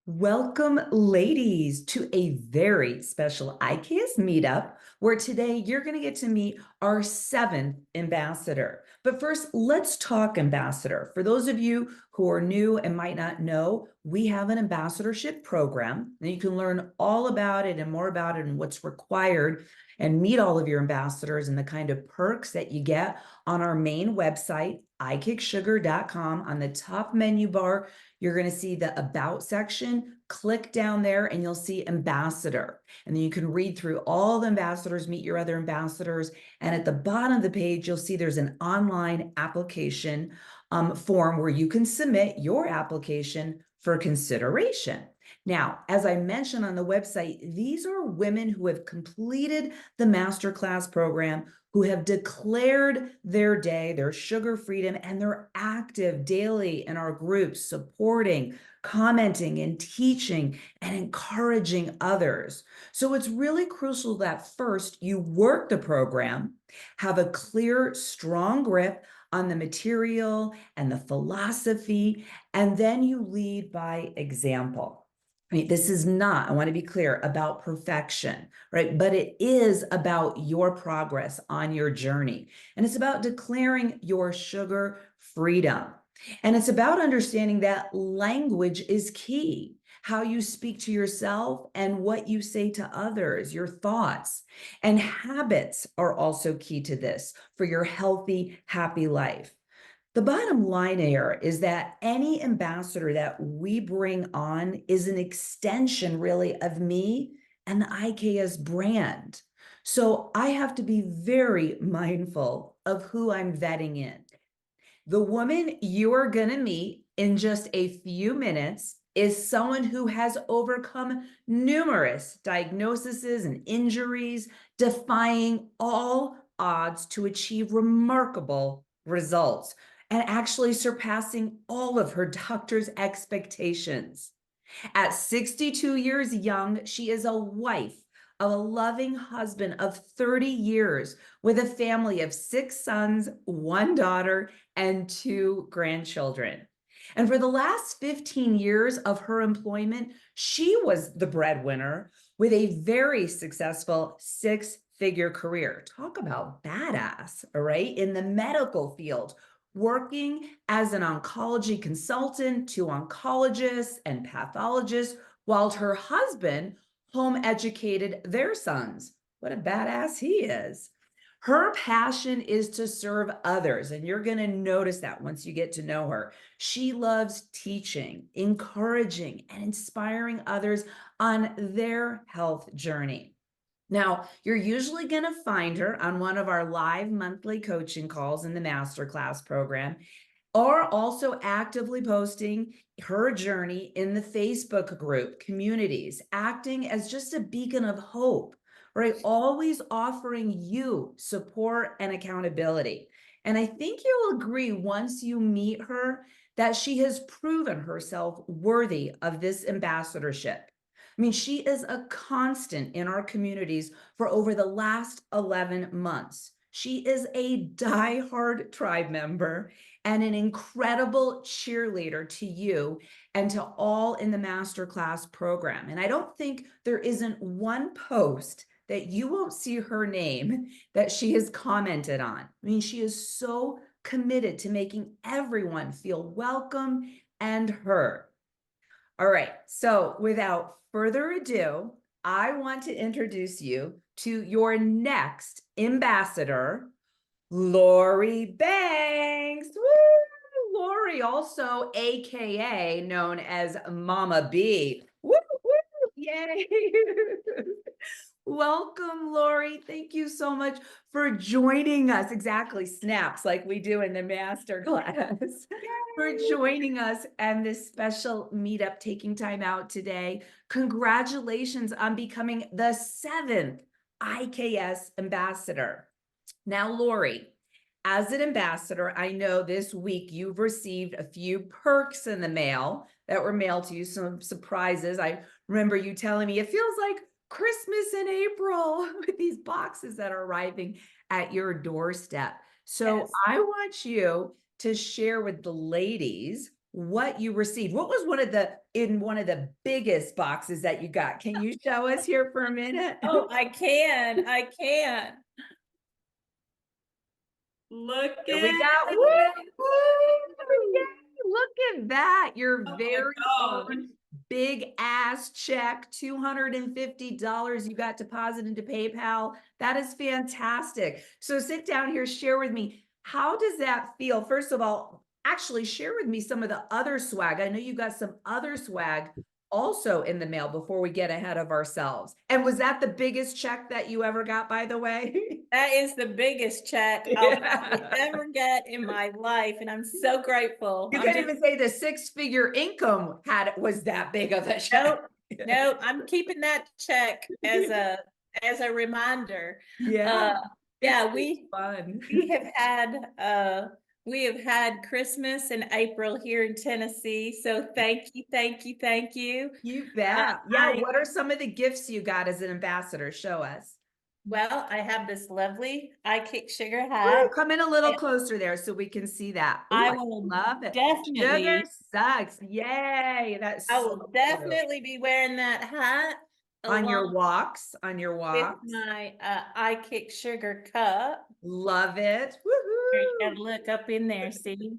Welcome, ladies, to a very special IKS meetup where today you're going to get to meet our seventh ambassador. But first, let's talk ambassador. For those of you who are new and might not know, we have an ambassadorship program, and you can learn all about it and more about it and what's required and meet all of your ambassadors and the kind of perks that you get on our main website, ikicksugar.com. On the top menu bar, you're going to see the About section. Click down there and you'll see Ambassador. And then you can read through all the ambassadors, meet your other ambassadors. And at the bottom of the page, you'll see there's an online application form where you can submit your application for consideration. Now, as I mentioned on the website, these are women who have completed the masterclass program, who have declared their day, their sugar freedom, and they're active daily in our groups, supporting, commenting, and teaching and encouraging others. So it's really crucial that first you work the program, have a clear, strong grip on the material and the philosophy, and then you lead by example. I mean, this is not, I want to be clear, about perfection, right? But it is about your progress on your journey. And it's about declaring your sugar freedom. And it's about understanding that language is key. How you speak to yourself and what you say to others, your thoughts. And habits are also key to this for your healthy, happy life. The bottom line here is that any ambassador that we bring on is an extension, really, of me and the IKS brand. So I have to be very mindful of who I'm vetting in. The woman you are going to meet in just a few minutes is someone who has overcome numerous diagnoses and injuries, defying all odds to achieve remarkable results and actually surpassing all of her doctor's expectations. At 62 years young, she is a wife of a loving husband of 30 years with a family of 6 sons, 1 daughter, and 2 grandchildren. And for the last 15 years of her employment, she was the breadwinner with a very successful six-figure career. Talk about badass, all right, in the medical field, working as an oncology consultant to oncologists and pathologists, while her husband home educated their sons. What a badass he is. Her passion is to serve others, and you're going to notice that once you get to know her. She loves teaching, encouraging, and inspiring others on their health journey. Now, you're usually going to find her on one of our live monthly coaching calls in the masterclass program, or also actively posting her journey in the Facebook group communities, acting as just a beacon of hope, right? Always offering you support and accountability. And I think you'll agree once you meet her that she has proven herself worthy of this ambassadorship. I mean, she is a constant in our communities for over the last 11 months. She is a diehard tribe member and an incredible cheerleader to you and to all in the masterclass program. And I don't think there isn't one post that you won't see her name that she has commented on. I mean, she is so committed to making everyone feel welcome and heard. All right, so without further ado, I want to introduce you to your next ambassador, Lori Banks. Woo! Lori, also AKA known as Mama B. Woo, woo, yay! Welcome, Lori. Thank you so much for joining us. Exactly, snaps like we do in the master class. For joining us and this special meetup, taking time out today. Congratulations on becoming the seventh IKS ambassador. Now, Lori, as an ambassador, I know this week you've received a few perks in the mail that were mailed to you, some surprises. I remember you telling me it feels like Christmas in April with these boxes that are arriving at your doorstep. So Yes. I want you to share with the ladies what you received. What was one of the biggest boxes that you got? Can you show us here for a minute? Oh, I can. I can. Look Here we at go. it. Woo! Yay! Look at that. Your Oh my very gosh. own big ass check, $250 you got deposited into PayPal. That is fantastic. So sit down here, share with me. How does that feel? First of all, actually share with me some of the other swag. I know you got some other swag also in the mail before we get ahead of ourselves. And was that the biggest check that you ever got, by the way? That is the biggest check I'll probably Yeah. ever get in my life. And I'm so grateful. You I'm can't just, even say the six-figure income was that big of a check. nope, I'm keeping that check as a reminder. Yeah, Uh it's yeah, fun. we have had we have had Christmas in April here in Tennessee. So thank you, thank you, thank you. You Uh, bet. Yeah, I what are some of the gifts you got as an ambassador? Show us. Well, I have this lovely I Kick Sugar Ooh, hat. come in a little And closer there so we can see that. Ooh, I I will love it. Sugar definitely, sucks. Yay, I that's so will cute. definitely be wearing that hat On along your walks, on your with walks. my I Kick Sugar cup. Love it. Here, you Woohoo. gotta look up in there, see?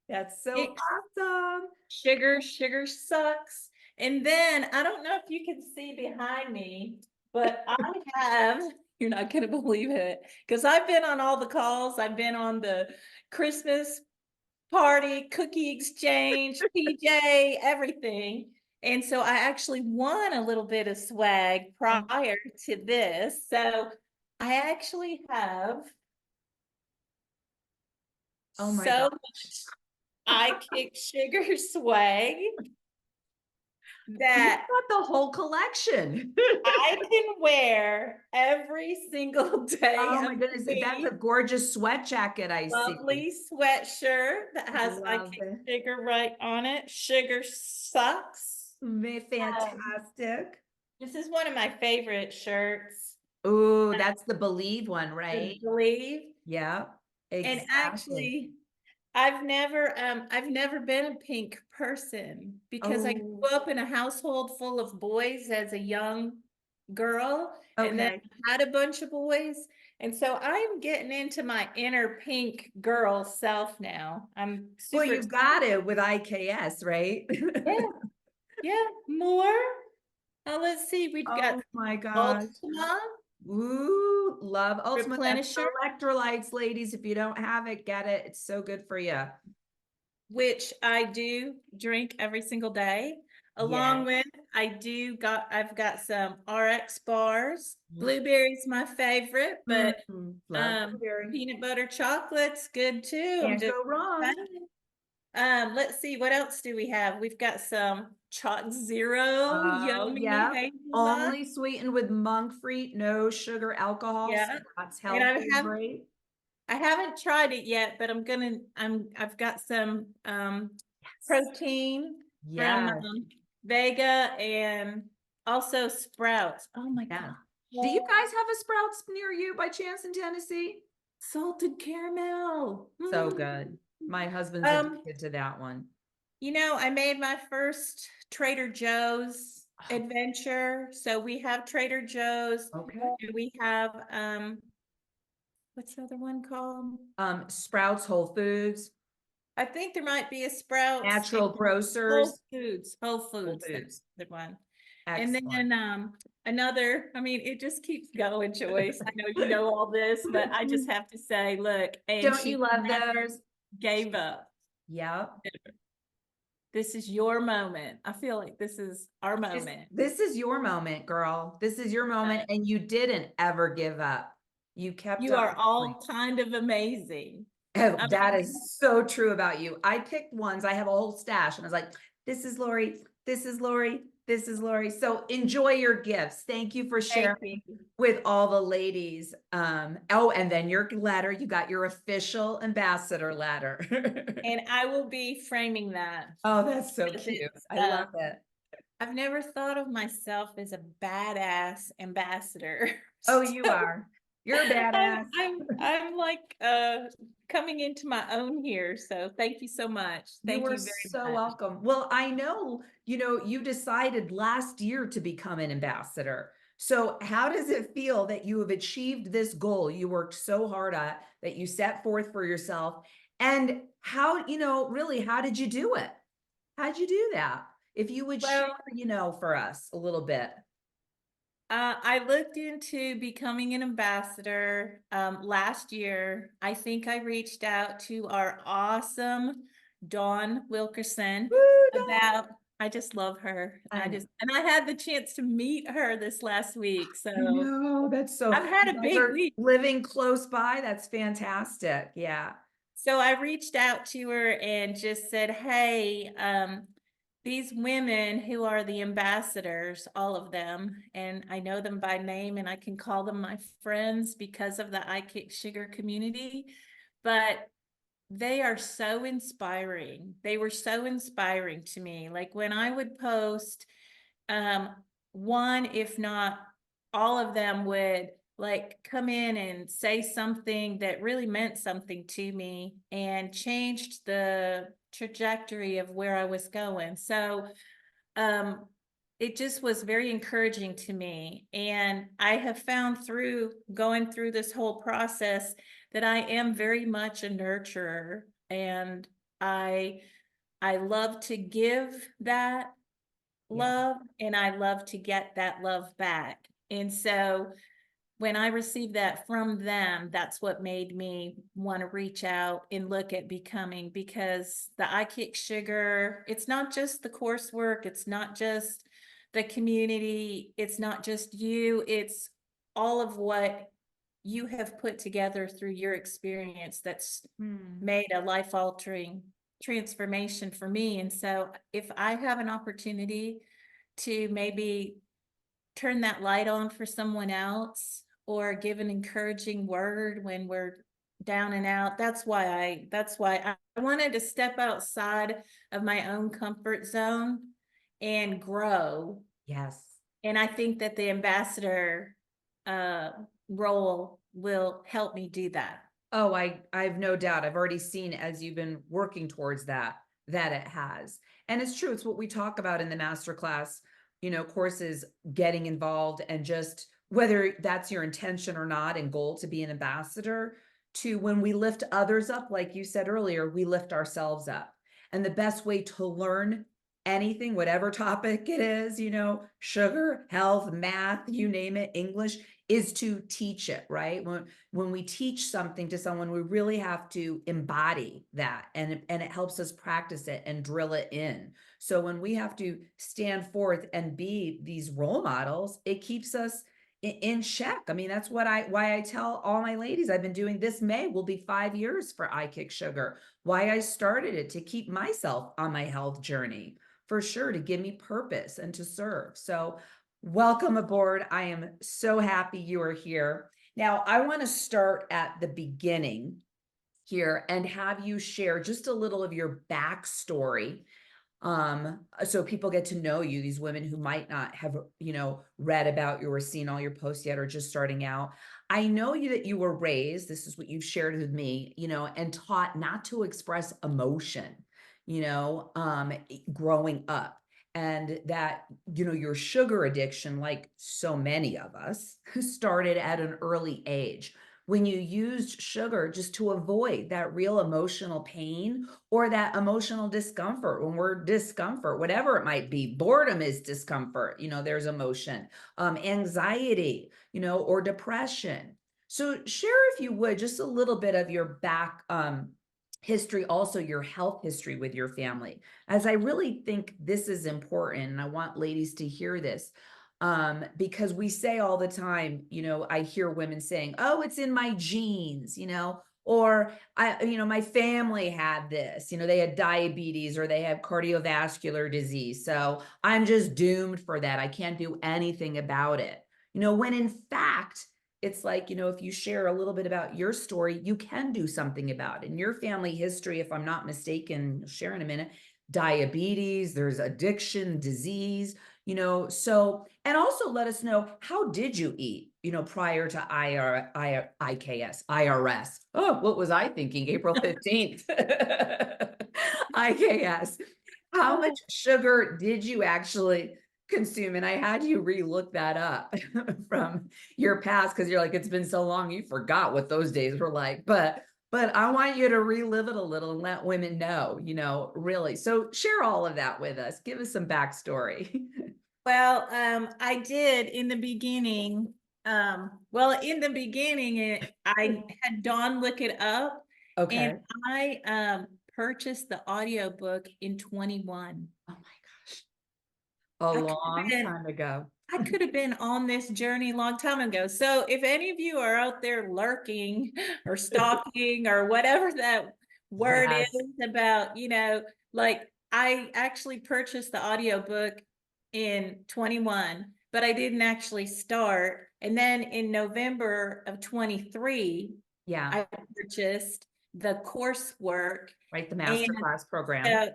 That's so Kick awesome. sugar, sugar sucks. And then I don't know if you can see behind me, but I have, you're not gonna believe it, because I've been on all the calls. I've been on the Christmas party, cookie exchange, PJ, everything. And so I actually won a little bit of swag Oh, prior to this. So I actually have oh my so God. much I Kick Sugar swag You that got the whole collection. I can wear every single day Oh of my the goodness. That's a week. gorgeous sweat jacket I see. Lovely sweatshirt that has I Love Kick it. Sugar right on it. Sugar sucks. Um, Fantastic. This is one of my favorite shirts, Oh, that's the Believe one, I right? believe. Yeah, And exactly. actually, I've never been a pink person because I Oh, grew up in a household full of boys as a young girl, and then okay. had a bunch of boys. And so I'm getting into my inner pink girl self now. I'm Well, super you excited. got it with IKS, right? Yeah, yeah, more. Let's see, we've got Oh my gosh. Ultima Ooh, love Ultimate. That's Replenisher, electrolytes, ladies. If you don't have it, get it. It's so good for you. which I do drink every single day. Yeah. Along with I've got some RX bars. Blueberry's my favorite, but Love blueberry. peanut butter chocolate's good too. I'm Can't just go wrong. excited. Let's see, what else do we have? We've got some Chalk Zero, Oh, yummy yeah. hazelnut. Only sweetened with monk fruit, no sugar, alcohol. So Yeah. that's And healthy and great. I haven't tried it yet, but I've got some Yes. protein from Yes. Vega and also Sprouts. Oh my Yes. God. Do you guys have a Sprouts near you by chance in Tennessee? Salted caramel. So good. My husband's Um, addicted to that one. I made my first Trader Joe's adventure. So we have Trader Joe's Okay. and we have what's the other one called? Sprouts, Whole Foods, I think there might be a Sprouts and Natural Grocers, Whole Whole Foods, Foods. that's the one. And Excellent. then another, I mean, it just keeps going, Joyce. I know you know all this, but I just have to say, look, and Don't you she love never those? gave up. Yep. This is your moment. I feel like this is our This, moment. this is your moment, girl. This is your moment, Uh, and you didn't ever give up. You kept you on are going. all kind of amazing. Oh, I that mean, is so true about you. I picked ones. I have a whole stash, and I was like, "This is Lori. This is Lori. This is Lori." So enjoy your gifts. Thank you for thank sharing you. with all the ladies. Oh, and then your letter. You got your official ambassador letter. And I will be framing that Oh, that's so 'cause cute. it's I love it. I've never thought of myself as a badass ambassador. Oh, you So are. You're a badass. I'm like coming into my own here. So thank you so much. You Thank are you very so much. welcome. Well, I know, you decided last year to become an ambassador. So how does it feel that you have achieved this goal you worked so hard at, that you set forth for yourself? And how, really, how did you do it? How'd you do that? If you would share, Well, for us a little bit. I looked into becoming an ambassador last year. I think I reached out to our awesome Dawn Wilkerson Woo, about, I just love her. I know. And I had the chance to meet her this last week. I So know. That's so, I've had you a guys big are week. living close by. That's fantastic. Yeah. So I reached out to her and just said, hey, these women who are the ambassadors, all of them, and I know them by name and I can call them my friends because of the I Kick Sugar community, but they are so inspiring. They were so inspiring to me. Like when I would post, um, one, if not all of them would like come in and say something that really meant something to me and changed the trajectory of where I was going. So um, it just was very encouraging to me. And I have found through going through this whole process that I am very much a nurturer, and I I love to give that Yeah. love and I love to get that love back. And so when I received that from them, that's what made me want to reach out and look at becoming, because the I Kick Sugar, it's not just the coursework, it's not just the community, it's not just you, it's all of what you have put together through your experience that's Hmm. made a life altering transformation for me. And so if I have an opportunity to maybe turn that light on for someone else or give an encouraging word when we're down and out, that's why I wanted to step outside of my own comfort zone and grow. Yes. And I think that the ambassador uh role will help me do that. Oh, I've no doubt. I've already seen, as you've been working towards that, that it has. And it's true. It's what we talk about in the masterclass, courses, getting involved, and just whether that's your intention or not and goal to be an ambassador, to when we lift others up, like you said earlier, we lift ourselves up. And the best way to learn anything, whatever topic it is, sugar, health, math, you name it, English, is to teach it, right? When we teach something to someone, we really have to embody that, and it helps us practice it and drill it in. So when we have to stand forth and be these role models, it keeps us in check. I mean, that's why I tell all my ladies, I've been doing, this May will be 5 years for I Kick Sugar, why I started it, to keep myself on my health journey, for sure, to give me purpose and to serve. So welcome aboard. I am so happy you are here. Now, I want to start at the beginning here and have you share just a little of your backstory, so people get to know you, these women who might not have, read about you or seen all your posts yet, or just starting out. I know that you were raised, this is what you've shared with me, and taught not to express emotion, growing up. And that, your sugar addiction, like so many of us, started at an early age, when you used sugar just to avoid that real emotional pain or that emotional discomfort. When we're discomfort, whatever it might be, boredom is discomfort, there's emotion, anxiety, or depression. So share, if you would, just a little bit of your back history, also your health history with your family, as I really think this is important. And I want ladies to hear this, because we say all the time, I hear women saying, oh, it's in my genes, or my family had this, they had diabetes or they have cardiovascular disease, so I'm just doomed for that, I can't do anything about it. When in fact, it's like, if you share a little bit about your story, you can do something about it. In your family history, if I'm not mistaken, share in a minute, diabetes, there's addiction, disease, So, and also let us know, how did you eat, prior to IRS? Oh, what was I thinking? April 15th. IKS. How much sugar did you actually consume? And I had you re-look that up from your past, because you're like, it's been so long, you forgot what those days were like. But I want you to relive it a little and let women know, really. So share all of that with us. Give us some backstory. Well, I did in the beginning. In the beginning, I had Dawn look it up, and Okay. I purchased the audiobook in 21. Oh my gosh. A I could have long been time ago. I could have been on this journey a long time ago. So if any of you are out there lurking or stalking or whatever that word is Yes. about, like I actually purchased the audiobook in 21, but I didn't actually start. And then in November of 23, Yeah. I purchased the coursework. Right. The And masterclass program. so,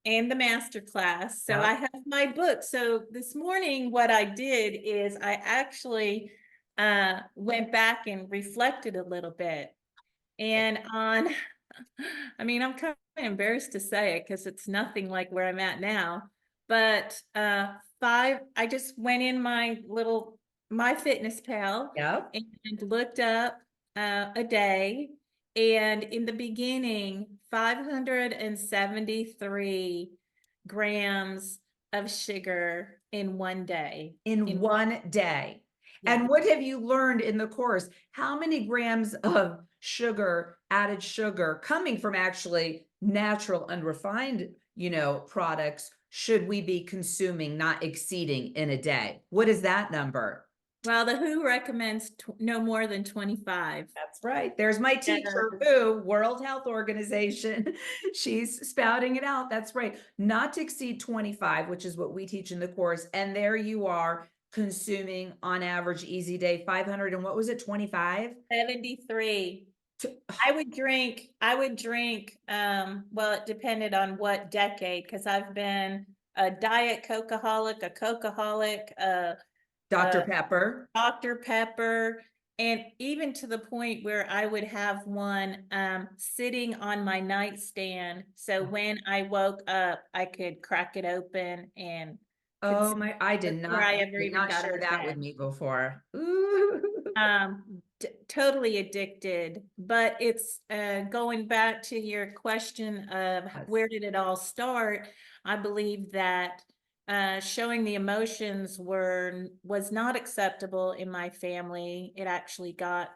and the master class. So I Yep. have my book. So this morning, what I did is I actually went back and reflected a little bit. And I'm kind of embarrassed to say it because it's nothing like where I'm at now. But I just went in my fitness pal Yep. and looked up a day. And in the beginning, 573 grams of sugar in one day. In In one day. Yeah. And what have you learned in the course? How many grams of sugar, added sugar, coming from actually natural, unrefined, products, should we be consuming, not exceeding in a day? What is that number? Well, the WHO recommends no more than 25. That's right. There's my Yeah. teacher, who World Health Organization. She's spouting it out. That's right. Not to exceed 25, which is what we teach in the course. And there you are, consuming on average, easy day, 500. And what was it, 25? 73. I would drink, well, it depended on what decade, because I've been a diet Coca-holic, a Coca-holic, Dr. a Pepper. Dr. Pepper, and even to the point where I would have one sitting on my nightstand. So when I woke up, I could crack it open and Oh consume my, I did before not, I you ever did even not got out share of that with bed. me before. Ooh. Totally addicted. But it's going back to your question of Yes. where did it all start? I believe that showing the emotions was not acceptable in my family. It actually got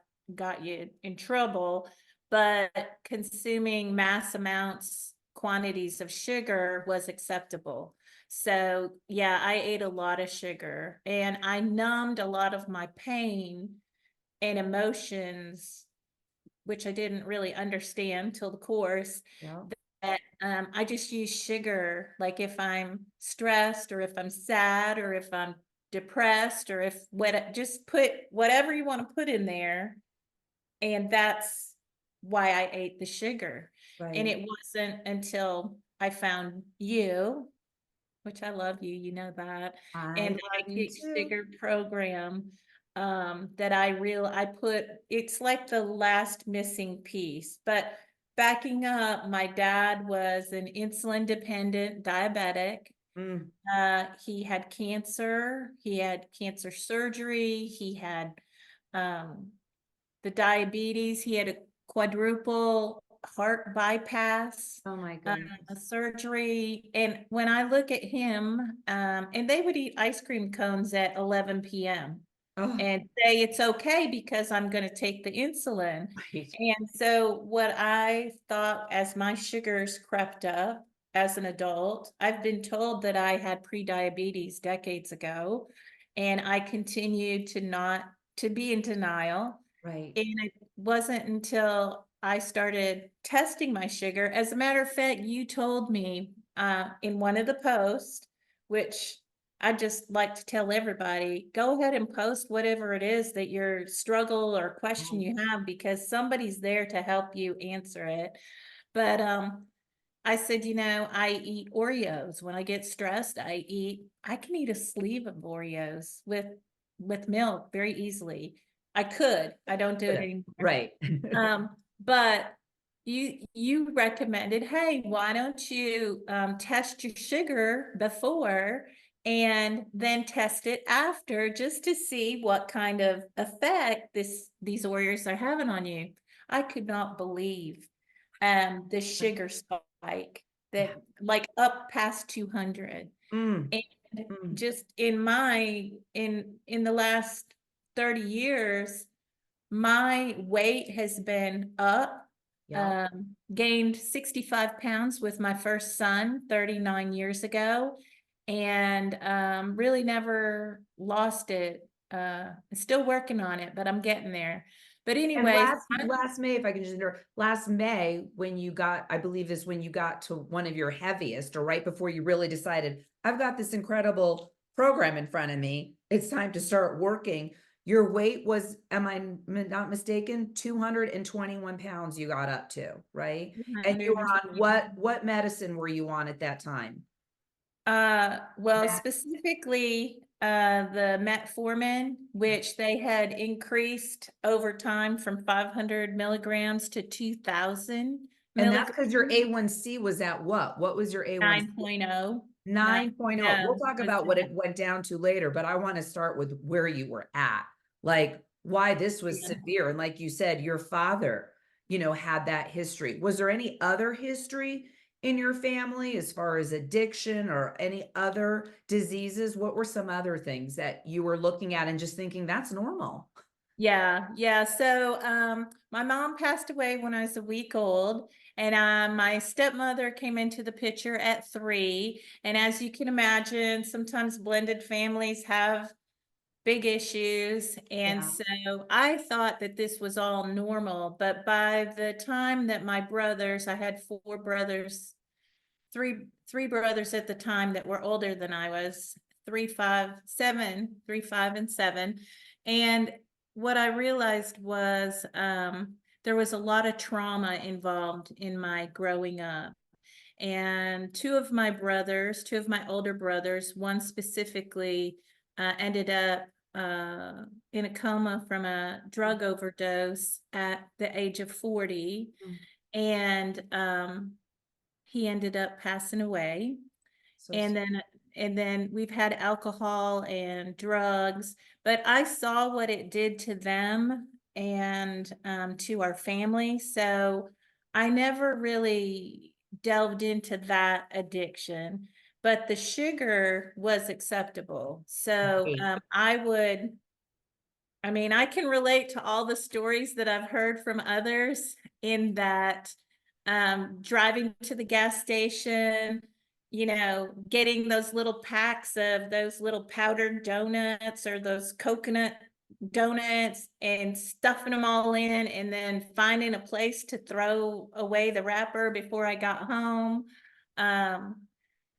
you in trouble. But consuming mass amounts, quantities of sugar was acceptable. So yeah, I ate a lot of sugar and I numbed a lot of my pain and emotions, which I didn't really understand till the course, Yeah. that I just use sugar. Like if I'm stressed or if I'm sad or if I'm depressed or just put whatever you want to put in there. And that's why I ate the sugar. And Right. it wasn't until I found you, which I love you, you know that, I and the love I you Kick too. Sugar program, that I put, it's like the last missing piece. But backing up, my dad was an insulin dependent diabetic. Mm. He had cancer surgery, he had um, the diabetes, he had a quadruple heart bypass Oh my uh, goodness. surgery. And when I look at him, and they would eat ice cream cones at 11 p.m. Oh, and say it's okay because I'm going to take the insulin. right. And so what I thought, as my sugars crept up as an adult, I've been told that I had pre-diabetes decades ago, and I continued to be in denial. Right. And it wasn't until I started testing my sugar. As a matter of fact, you told me in one of the posts, which I just like to tell everybody, go ahead and post whatever it is that your struggle or question Right. you have, because somebody's there to help you answer it. But I said, I eat Oreos. When I get stressed, I can eat a sleeve of Oreos with milk very easily. I don't do it anymore. Right. But you recommended, hey, why don't you test your sugar before and then test it after just to see what kind of effect these Oreos are having on you. I could not believe the sugar spike Yeah. that like up past 200. Mm, And mm. just in the last 30 years, my weight has been up, Yeah. gained 65 pounds with my first son 39 years ago, and really never lost it. Still working on it, but I'm getting there. But And anyways, last May, if I can just interrupt, last May, when you got, I believe is when you got to one of your heaviest, or right before you really decided, I've got this incredible program in front of me. It's time to start working. Your weight was, am I not mistaken, 221 pounds you got up to, right? And you were on 120. what medicine were you on at that time? Well, Matt. specifically, the Metformin, which they had increased over time from 500 milligrams to 2,000 And that's because your milligrams. A1C was at what? What was your A1C? 9.0. 9.0. We'll 9.0 talk was about what that. it went down to later, but I want to start with where you were at, like why this was Yeah. severe. And like you said, your father, had that history. Was there any other history in your family as far as addiction or any other diseases? What were some other things that you were looking at and just thinking that's normal? Yeah. So, my mom passed away when I was a week old, and my stepmother came into the picture at 3. And as you can imagine, sometimes blended families have big issues. And Yeah. so I thought that this was all normal. But by the time that I had 4 brothers, three brothers at the time that were older than I was, 3, 5, and 7. And what I realized was there was a lot of trauma involved in my growing up. And two of my older brothers, one specifically ended up in a coma from a drug overdose at the age of 40. Mm. And he ended up passing away. So, And then we've had alcohol and drugs, but I saw what it did to them and to our family. So I never really delved into that addiction, but the sugar was acceptable. So right. I can relate to all the stories that I've heard from others in that driving to the gas station, getting those little packs of those little powdered donuts or those coconut donuts and stuffing them all in and then finding a place to throw away the wrapper before I got home. Um,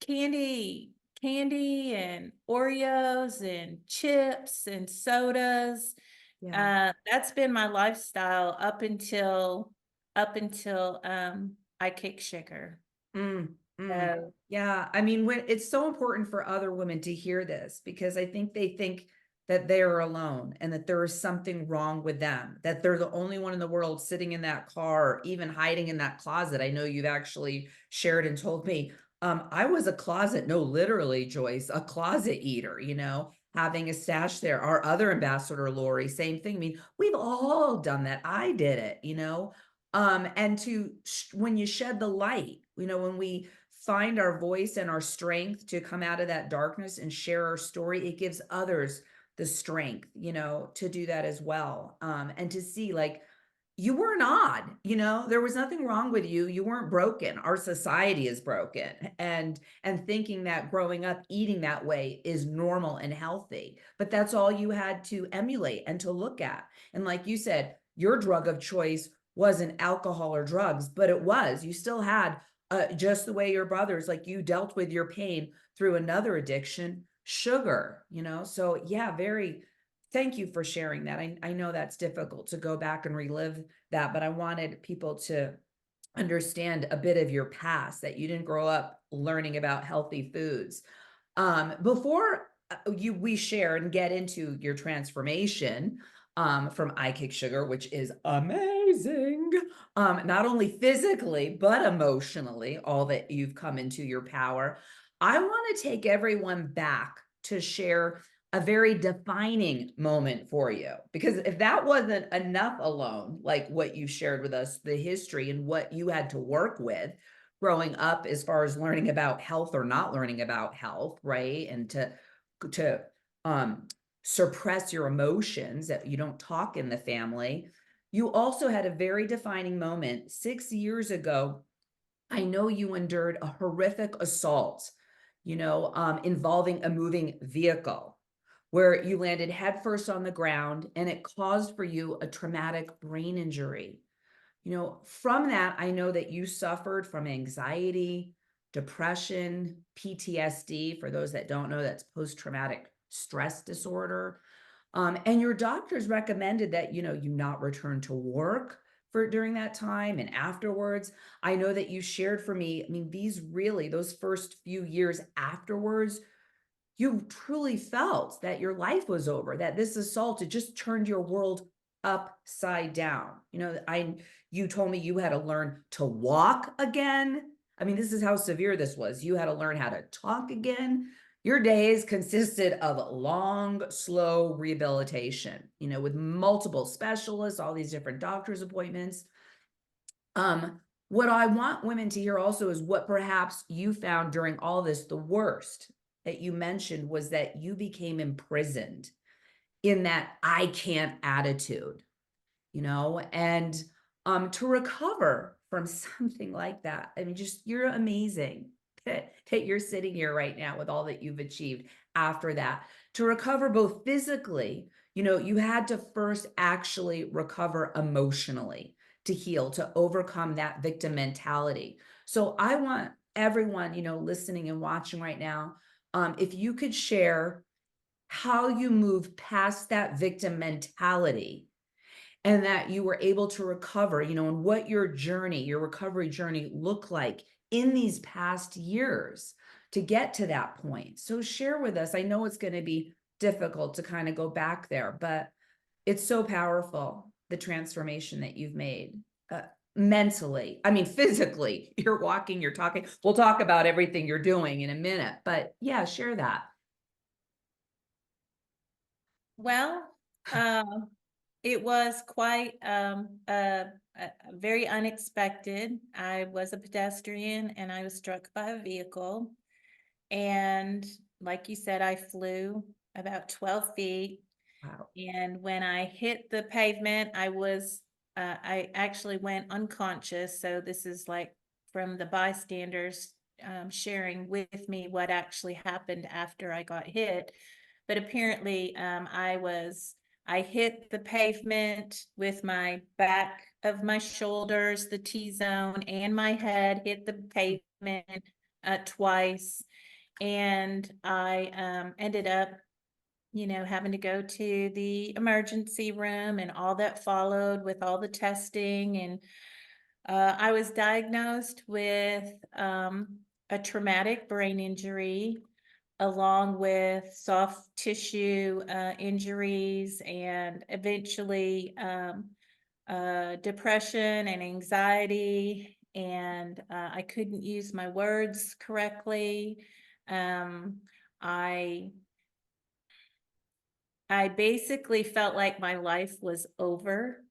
candy, candy and Oreos and chips and sodas. Yeah. That's been my lifestyle up until I kicked sugar. Mm, mm. So Yeah, I mean, when it's so important for other women to hear this because I think they think that they're alone and that there is something wrong with them, that they're the only one in the world sitting in that car, or even hiding in that closet. I know you've actually shared and told me, I was a closet, no, literally, Joyce, a closet eater, having a stash there. Our other ambassador, Lori, same thing. I mean, we've all done that. I did it. And when you shed the light, when we find our voice and our strength to come out of that darkness and share our story, it gives others the strength, to do that as well. And to see, like, you weren't odd, there was nothing wrong with you. You weren't broken. Our society is broken. And thinking that growing up eating that way is normal and healthy, but that's all you had to emulate and to look at. And like you said, your drug of choice wasn't alcohol or drugs, but you still had, just the way your brothers, like, you dealt with your pain through another addiction, sugar, so yeah, thank you for sharing that. I know that's difficult to go back and relive that, but I wanted people to understand a bit of your past, that you didn't grow up learning about healthy foods. Before we share and get into your transformation from I Kick Sugar, which is amazing, not only physically, but emotionally, all that you've come into your power, I want to take everyone back to share a very defining moment for you. Because if that wasn't enough alone, like what you shared with us, the history and what you had to work with growing up as far as learning about health or not learning about health, right? And to suppress your emotions, that you don't talk in the family. You also had a very defining moment 6 years ago. I know you endured a horrific assault, involving a moving vehicle where you landed headfirst on the ground and it caused for you a traumatic brain injury. From that, I know that you suffered from anxiety, depression, PTSD. For those that don't know, that's post-traumatic stress disorder. And your doctors recommended that, you not return to work for during that time and afterwards. I know that you shared for me, I mean, those first few years afterwards, you truly felt that your life was over, that this assault had just turned your world upside down. You told me you had to learn to walk again. I mean, this is how severe this was. You had to learn how to talk again. Your days consisted of long, slow rehabilitation, with multiple specialists, all these different doctor's appointments. What I want women to hear also is what perhaps you found during all this, the worst that you mentioned was that you became imprisoned in that I can't attitude, and to recover from something like that. I mean, just you're amazing that you're sitting here right now with all that you've achieved after that. To recover both physically, you had to first actually recover emotionally to heal, to overcome that victim mentality. So I want everyone, listening and watching right now, if you could share how you move past that victim mentality and that you were able to recover, and what your recovery journey looked like in these past years to get to that point. So share with us. I know it's going to be difficult to kind of go back there, but it's so powerful, the transformation that you've made. Mentally, I mean, physically, you're walking, you're talking. We'll talk about everything you're doing in a minute, but yeah, share that. Well, it was quite very unexpected. I was a pedestrian and I was struck by a vehicle. And like you said, I flew about 12 feet. Wow. And when I hit the pavement, I actually went unconscious. So this is like from the bystanders sharing with me what actually happened after I got hit. But apparently, I hit the pavement with my back of my shoulders, the T-zone, and my head hit the pavement twice. And I ended up having to go to the emergency room and all that followed with all the testing. And I was diagnosed with a traumatic brain injury along with soft tissue injuries and eventually depression and anxiety. And I couldn't use my words correctly. I I basically felt like my life was over,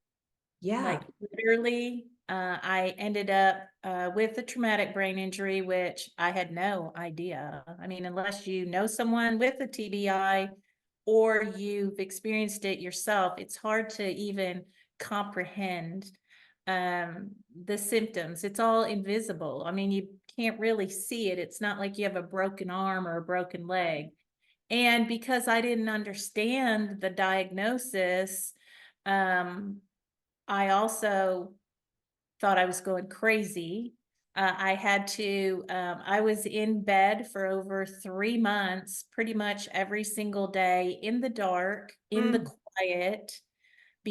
Yeah. like literally. I ended up with a traumatic brain injury, which I had no idea. I mean, unless you know someone with a TBI or you've experienced it yourself, it's hard to even comprehend the symptoms. It's all invisible. I mean, you can't really see it. It's not like you have a broken arm or a broken leg. And because I didn't understand the diagnosis, I also thought I was going crazy. I was in bed for over 3 months, pretty much every single day in the dark, in the Mm. quiet,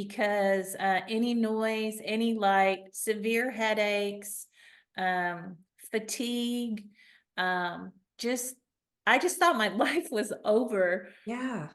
because any noise, any light, severe headaches, fatigue, just I just thought my life was over. Yeah.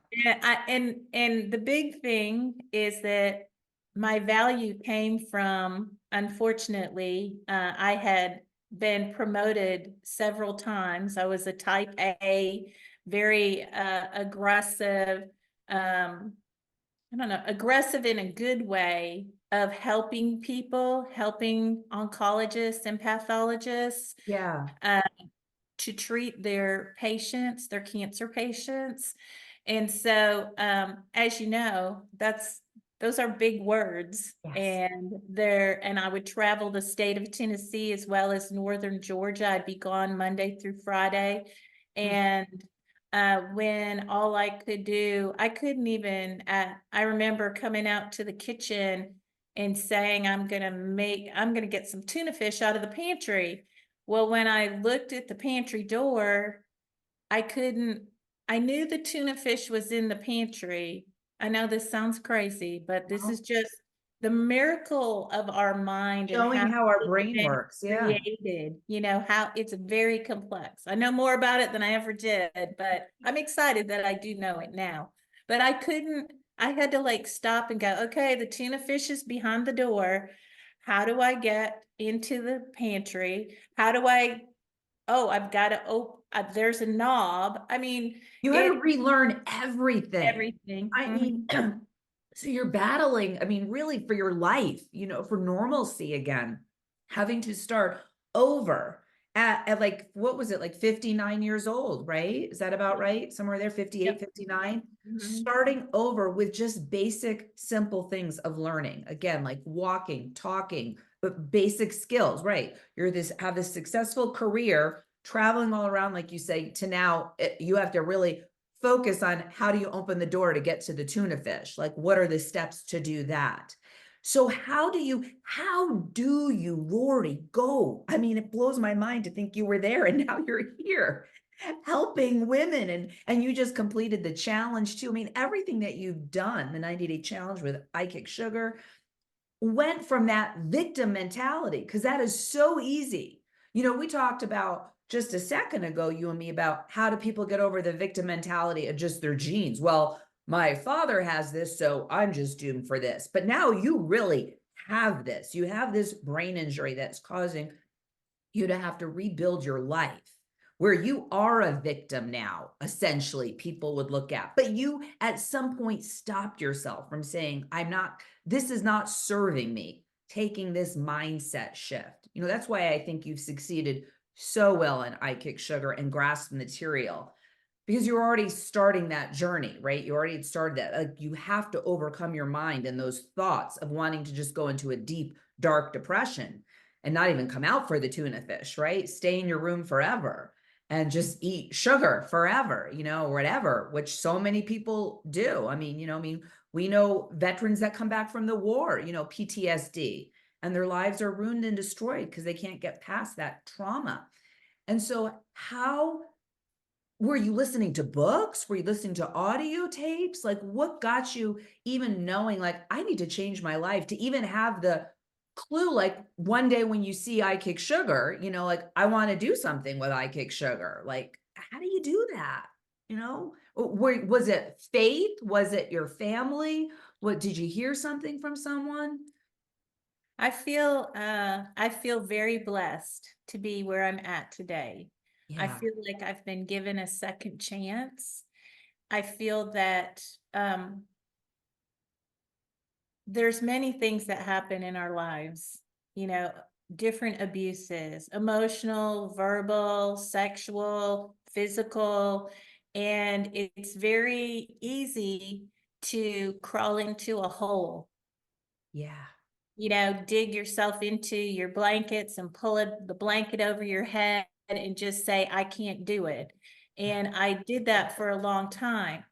And the big thing is that my value came from, unfortunately, I had been promoted several times. I was a type A, very aggressive, I don't know, aggressive in a good way of helping people, helping oncologists and pathologists Yeah. to treat their patients, their cancer patients. And so, as you know, those are big words. Yes. And I would travel the state of Tennessee as well as northern Georgia. I'd be gone Monday through Friday. Mm. And when all I could do, I couldn't even, I remember coming out to the kitchen and saying, I'm gonna get some tuna fish out of the pantry. Well, when I looked at the pantry door, I knew the tuna fish was in the pantry. I know this sounds crazy, but this is Well, just the miracle of our mind and showing how how our it's brain been works. Yeah. created, how it's very complex. I know more about it than I ever did, but I'm excited that I do know it now. But I had to like stop and go, okay, the tuna fish is behind the door. How do I get into the pantry? I've got to open, there's a knob. I mean, You had to it, relearn everything. everything. I mean, so you're battling, I mean, really for your life, for normalcy again, having to start over at like, what was it, like 59 years old, right? Is that about right? Somewhere there, 58, Yep. 59. Mhm. Starting over with just basic, simple things of learning. Again, like walking, talking, but basic skills, right? Have this successful career, traveling all around, like you say, to now you have to really focus on how do you open the door to get to the tuna fish? Like, what are the steps to do that? So how do you, Lori, go? I mean, it blows my mind to think you were there and now you're here helping women and you just completed the challenge too. I mean, everything that you've done, the 90-day challenge with I Kick Sugar, went from that victim mentality because that is so easy. We talked about just a second ago, you and me, about how do people get over the victim mentality of just their genes. Well, my father has this, so I'm just doomed for this. But now you really have this. You have this brain injury that's causing you to have to rebuild your life where you are a victim now, essentially, people would look at. But you at some point stopped yourself from saying, this is not serving me, taking this mindset shift. That's why I think you've succeeded so well in I Kick Sugar and Grasp Material, because you're already starting that journey, right? You already started that. Like, you have to overcome your mind and those thoughts of wanting to just go into a deep, dark depression and not even come out for the tuna fish, right? Stay in your room forever and just eat sugar forever, whatever, which so many people do. We know veterans that come back from the war, PTSD, and their lives are ruined and destroyed because they can't get past that trauma. And so how were you listening to books? Were you listening to audio tapes? Like, what got you even knowing, like, I need to change my life, to even have the clue, like, one day when you see I Kick Sugar, like, I want to do something with I Kick Sugar. Like, how do you do that? Was it faith? Was it your family? What, did you hear something from someone? I feel very blessed to be where I'm at today. I Yeah. feel like I've been given a second chance. I feel that there's many things that happen in our lives, you know, different abuses, emotional, verbal, sexual, physical, and it's very easy to crawl into a hole, Yeah. dig yourself into your blankets and the blanket over your head and just say, I can't do it. And I did that for a long time.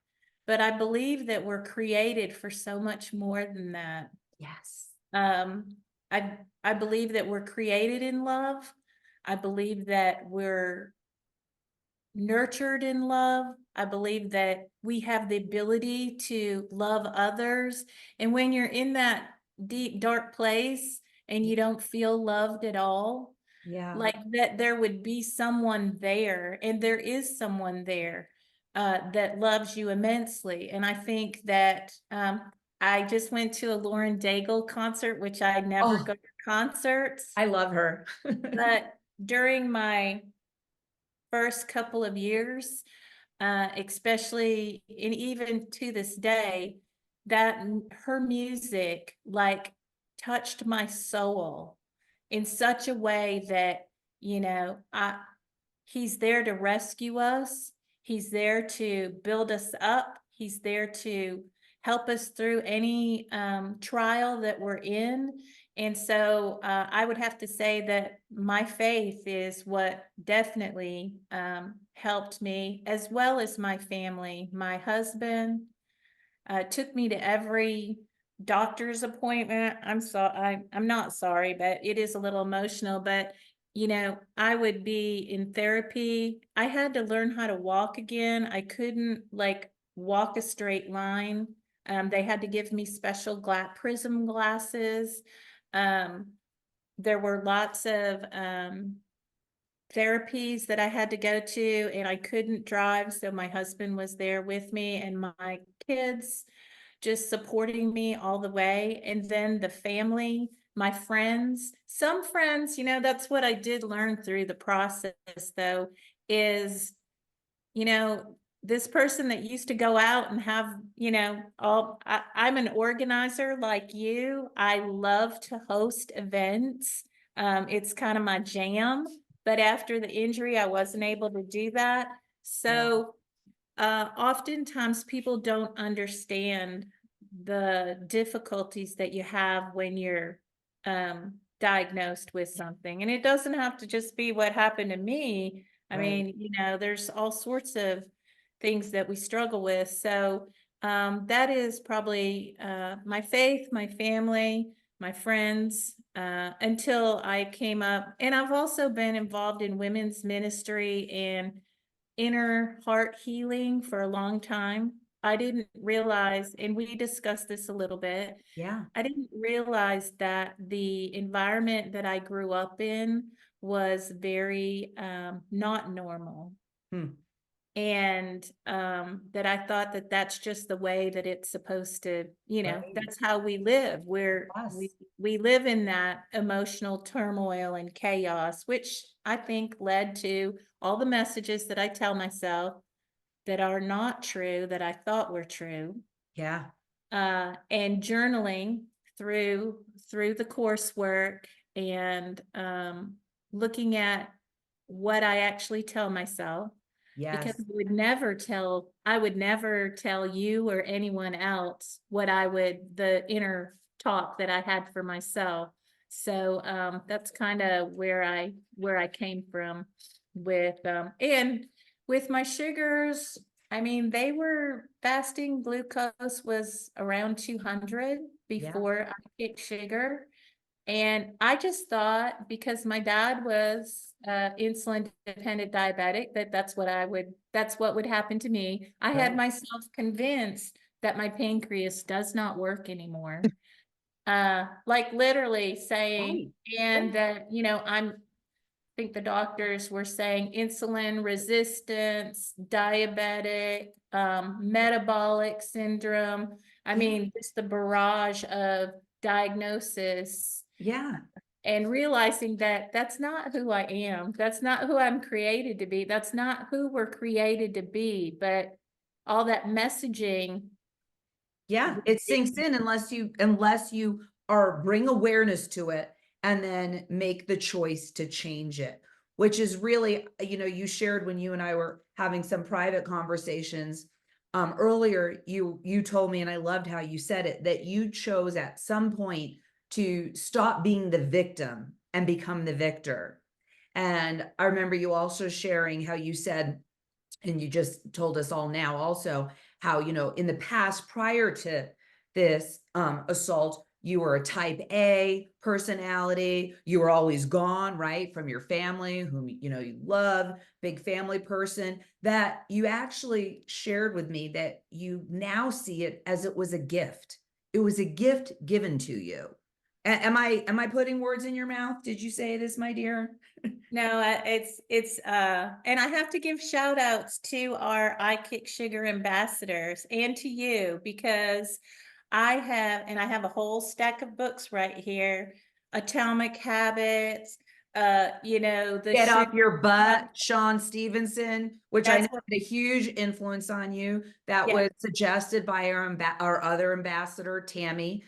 But I believe that we're created for so much more than that. Yes. Um, I believe that we're created in love. I believe that nurtured in love. I believe that we have the ability to love others. And when you're in that deep, dark place and you don't feel loved at all, Yeah. like that there would be someone there, and there is someone there that loves you immensely. And I think that I just went to a Lauren Daigle concert, which I never Oh, go to concerts, I love her. but during my first couple of years, especially, and even to this day, that her music like touched my soul in such a way that, he's there to rescue us. He's there to build us up. He's there to help us through any trial that we're in. And so I would have to say that my faith is what definitely helped me, as well as my family. My husband took me to every doctor's appointment. I'm not sorry, but it is a little emotional. But I would be in therapy. I had to learn how to walk again. I couldn't like walk a straight line. They had to give me special prism glasses. Um, there were lots of therapies that I had to go to, and I couldn't drive, so my husband was there with me, and my kids just supporting me all the way. And then the family, my friends, some friends, that's what I did learn through the process, though, is, you know, this person that used to go out and have, I'm an organizer like you. I love to host events. It's kind of my jam. But after the injury, I wasn't able to do that. Yeah. So oftentimes people don't understand the difficulties that you have when you're diagnosed with something. And it doesn't have to just be what happened to me. I Right. mean, there's all sorts of things that we struggle with. So that is probably my faith, my family, my friends, until I came up. And I've also been involved in women's ministry and inner heart healing for a long time. I didn't realize, and we discussed this a little bit, Yeah. I didn't realize that the environment that I grew up in was very not normal. Hmm. And that I thought that that's just the way that it's supposed to, Right. that's how we live. Where we Yes. we live in that emotional turmoil and chaos, which I think led to all the messages that I tell myself that are not true, that I thought were true. Yeah. And journaling through the coursework, and looking at what I actually tell myself, because Yes. I would never tell you or anyone else the inner talk that I had for myself. So that's kind of where I came from and with my sugars. I mean, they were fasting glucose was around 200 Yeah. before I hit sugar. And I just thought, because my dad was insulin dependent diabetic, that's what would happen to me. I had Right. myself convinced that my pancreas does not work anymore. Like literally saying, Right. and Right. that, I think the doctors were saying insulin resistance, diabetic, metabolic syndrome. I Yeah. mean, just the barrage of diagnosis, Yeah. and realizing that that's not who I am. That's not who I'm created to be. That's not who we're created to be. But all that messaging. Yeah, it sinks in unless you are bring awareness to it and then make the choice to change it, which is really, you shared when you and I were having some private conversations earlier, you told me, and I loved how you said it, that you chose at some point to stop being the victim and become the victor. And I remember you also sharing how you said, and you just told us all now also, how in the past prior to this assault, you were a type A personality. You were always gone, right, from your family, whom you love, big family person, that you actually shared with me that you now see it as it was a gift. It was a gift given to you. Am I putting words in your mouth? Did you say this, my dear? No, and I have to give shout outs to our I Kick Sugar ambassadors and to you because I have a whole stack of books right here. Atomic Habits, the Get sugar. off your butt, Sean Stevenson, which I know That's what, had a huge influence on you. That yeah. was suggested by our other ambassador, Tammy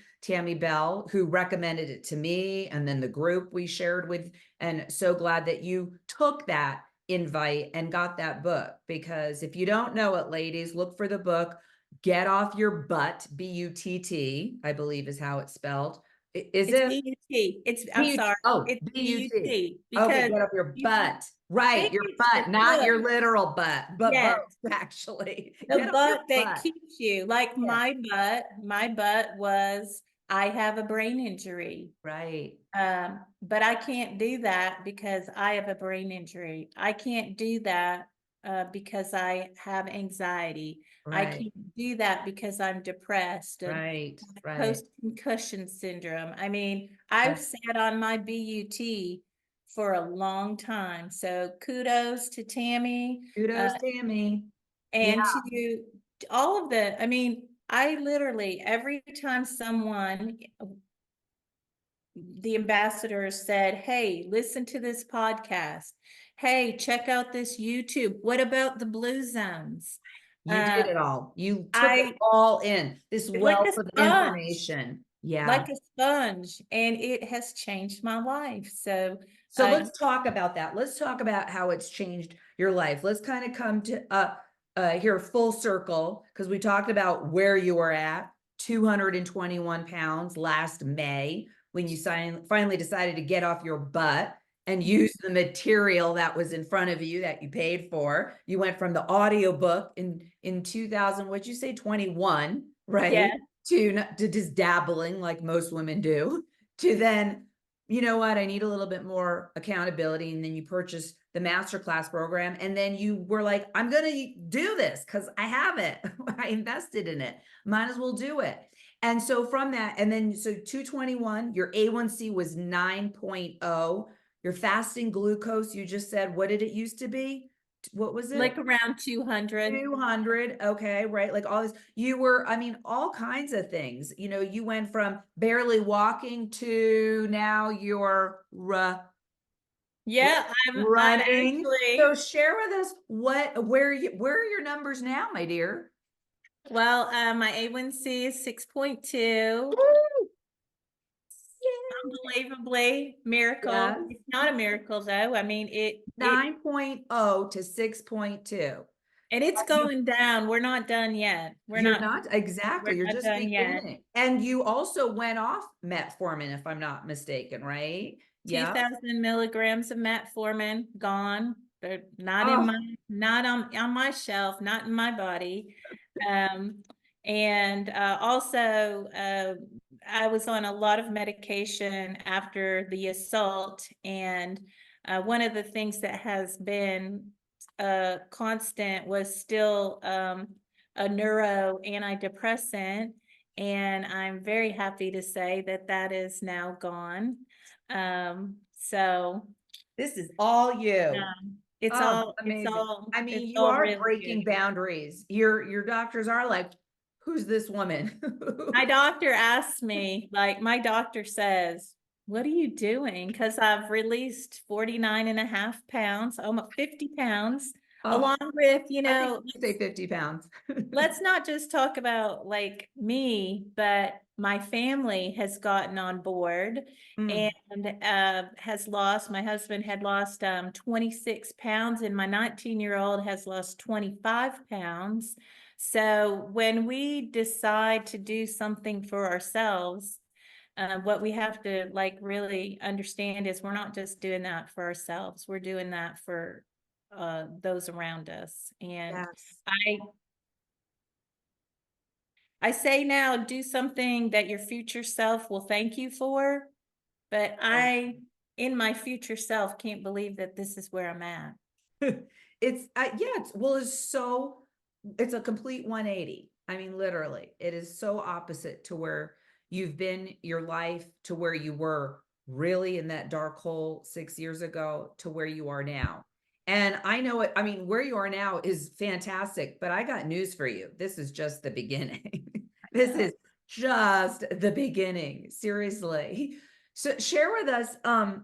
Bell, who recommended it to me, and then the group we shared with. And so glad that you took that invite and got that book, because if you don't know it, ladies, look for the book. Get off your butt, Butt, I believe is how it's spelled. Is It's it? B-U-T. I'm B-U-T. sorry. Oh, It's B-U-T. B-U-T Okay, because get off your you, butt. Right, thank your you. butt, It's the not book. your literal butt, but Yes. both, actually. The Get off your butt that butt. keeps you. Like Yeah. my butt was, I have a brain injury. Right, But I can't do that because I have a brain injury. I can't do that because I have anxiety. I right, can't do that because I'm depressed and right, right. post-concussion syndrome. I mean, I've That's sat on my BUT for a long time. So kudos to Tammy kudos, Tammy. Yeah, and to all of the, I mean, I literally, every time someone, the ambassadors said, hey, listen to this podcast. Hey, check out this YouTube. What about the blue zones? you Uh, did it all. You took it I all in, this like wealth a of sponge, information. Yeah. like a sponge, and it has changed my life. So, So let's talk about that. Let's talk about how it's changed your life. Let's kind of come to here full circle, because we talked about where you were at, 221 pounds last May, when you finally decided to get off your butt and use the material that was in front of you that you paid for. You went from the audiobook in 2000, what'd you say, 21, yeah, right? To just dabbling like most women do, to then, you know what, I need a little bit more accountability. And then you purchase the masterclass program. And then you were like, I'm going to do this because I have it. I invested in it. Might as well do it. And so from that, and then so 221, your A1C was 9.0. Your fasting glucose, you just said, what did it used to be? What was it? like around 200. 200. Okay, right. Like all this, you were, I mean, all kinds of things. You went from barely walking to now you're Yeah, I'm running. So actually, share with us where are your numbers now, my dear? well, my A1C is 6.2. Woo! Unbelievably, miracle. Yes. It's not a miracle though. I mean, it 9.0 to 6.2. and it's You, going down. We're not done yet. you're not We're exactly, you're not just done yet. beginning. And you also went off metformin, if I'm not mistaken, right? Yeah. 2,000 milligrams of metformin gone. They're not in Oh, my, not on my shelf, not in my body. Um, and also, I was on a lot of medication after the assault. And one of the things that has been constant was still a neuro antidepressant. And I'm very happy to say that that is now gone. So this is all you. it's Oh, all, amazing. I it's mean, you all are really good. breaking boundaries. Your doctors are like, who's this woman? My doctor asked me, like, my doctor says, what are you doing? Because I've released 49 and a half pounds, almost 50 pounds, Oh, along with, I think you say 50 pounds. let's not just talk about like me, but my family has gotten on board and Mm, has lost, my husband had lost 26 pounds and my 19-year-old has lost 25 pounds. So when we decide to do something for ourselves, what we have to like really understand is we're not just doing that for ourselves, we're doing that for those around us. And yes. I I say now, do something that your future self will thank you for. But I, in my future self, can't believe that this is where I'm at. It's yeah, well, it's a complete 180. I mean, literally, it is so opposite to where you've been your life, to where you were really in that dark hole 6 years ago to where you are now. And I know it, I mean, where you are now is fantastic, but I got news for you. This is just the beginning. This is just the beginning, seriously. So share with us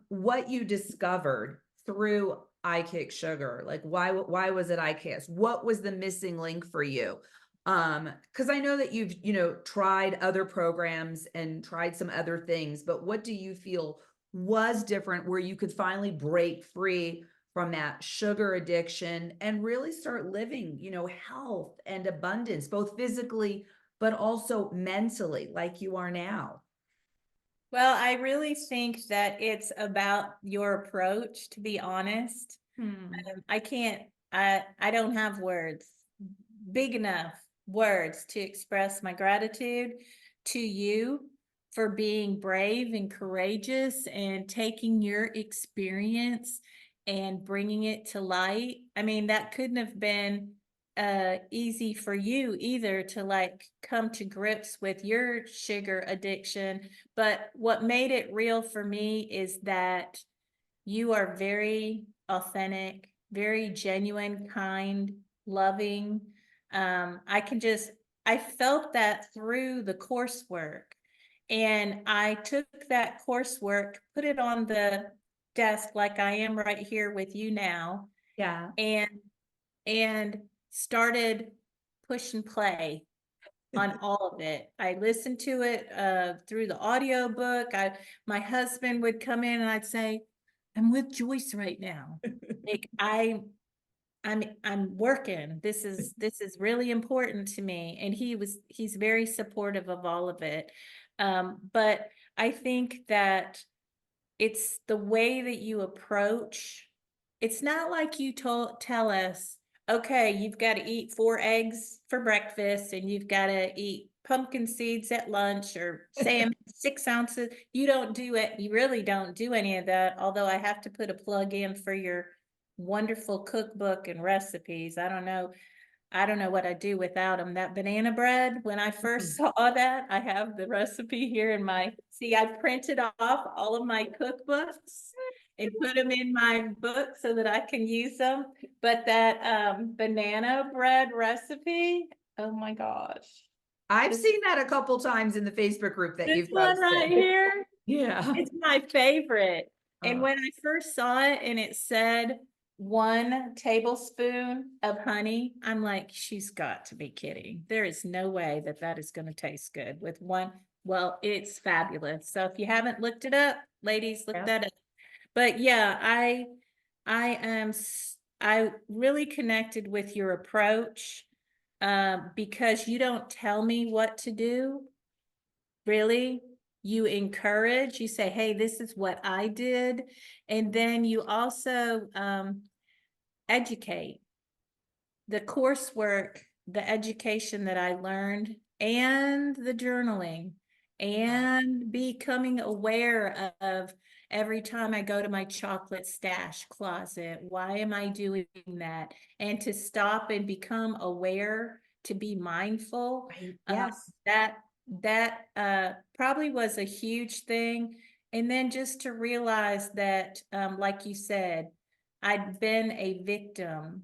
what you discovered through I Kick Sugar. Like why was it IKS? What was the missing link for you? Because I know that you've, tried other programs and tried some other things, but what do you feel was different where you could finally break free from that sugar addiction and really start living, health and abundance, both physically but also mentally, like you are now? Well, I really think that it's about your approach, to be honest. Hmm. I can't, I don't have words, big enough words to express my gratitude to you for being brave and courageous and taking your experience and bringing it to light. I mean, that couldn't have been easy for you either to like come to grips with your sugar addiction. But what made it real for me is that you are very authentic, very genuine, kind, loving. I can just, I felt that through the coursework. And I took that coursework, put it on the desk like I am right here with you now, Yeah. and and started push and play on all of it. I listened to it through the audio book. My husband would come in and I'd say, I'm with Joyce right now. Like I'm working. This is really important to me. And he's very supportive of all of it. But I think that it's the way that you approach. It's not like you tell us, okay, you've got to eat 4 eggs for breakfast and you've got to eat pumpkin seeds at lunch or salmon 6 ounces. You don't do it. You really don't do any of that. Although I have to put a plug in for your wonderful cookbook and recipes. I don't know what I'd do without them. That banana bread, when I first saw that, I have the recipe here in see, I printed off all of my cookbooks and put them in my book so that I can use them. But that banana bread recipe, oh my gosh. I've This, seen that a couple times in the Facebook group that this you've one right posted. here, Yeah. it's my favorite. And Uh, when I first saw it and it said 1 tablespoon of honey, I'm like, she's got to be kidding. There is no way that that is going to taste good with one. Well, it's fabulous. So if you haven't looked it up, ladies, look yeah. that up. But yeah, I am I really connected with your approach because you don't tell me what to do. Really, you encourage, you say, hey, this is what I did. And then you also educate. The coursework, the education that I learned, and the journaling, and becoming aware of every time I go to my chocolate stash closet, why am I doing that? And to stop and become aware, to be mindful. Right. uh, Yes. that probably was a huge thing. And then just to realize that, like you said, I'd been a victim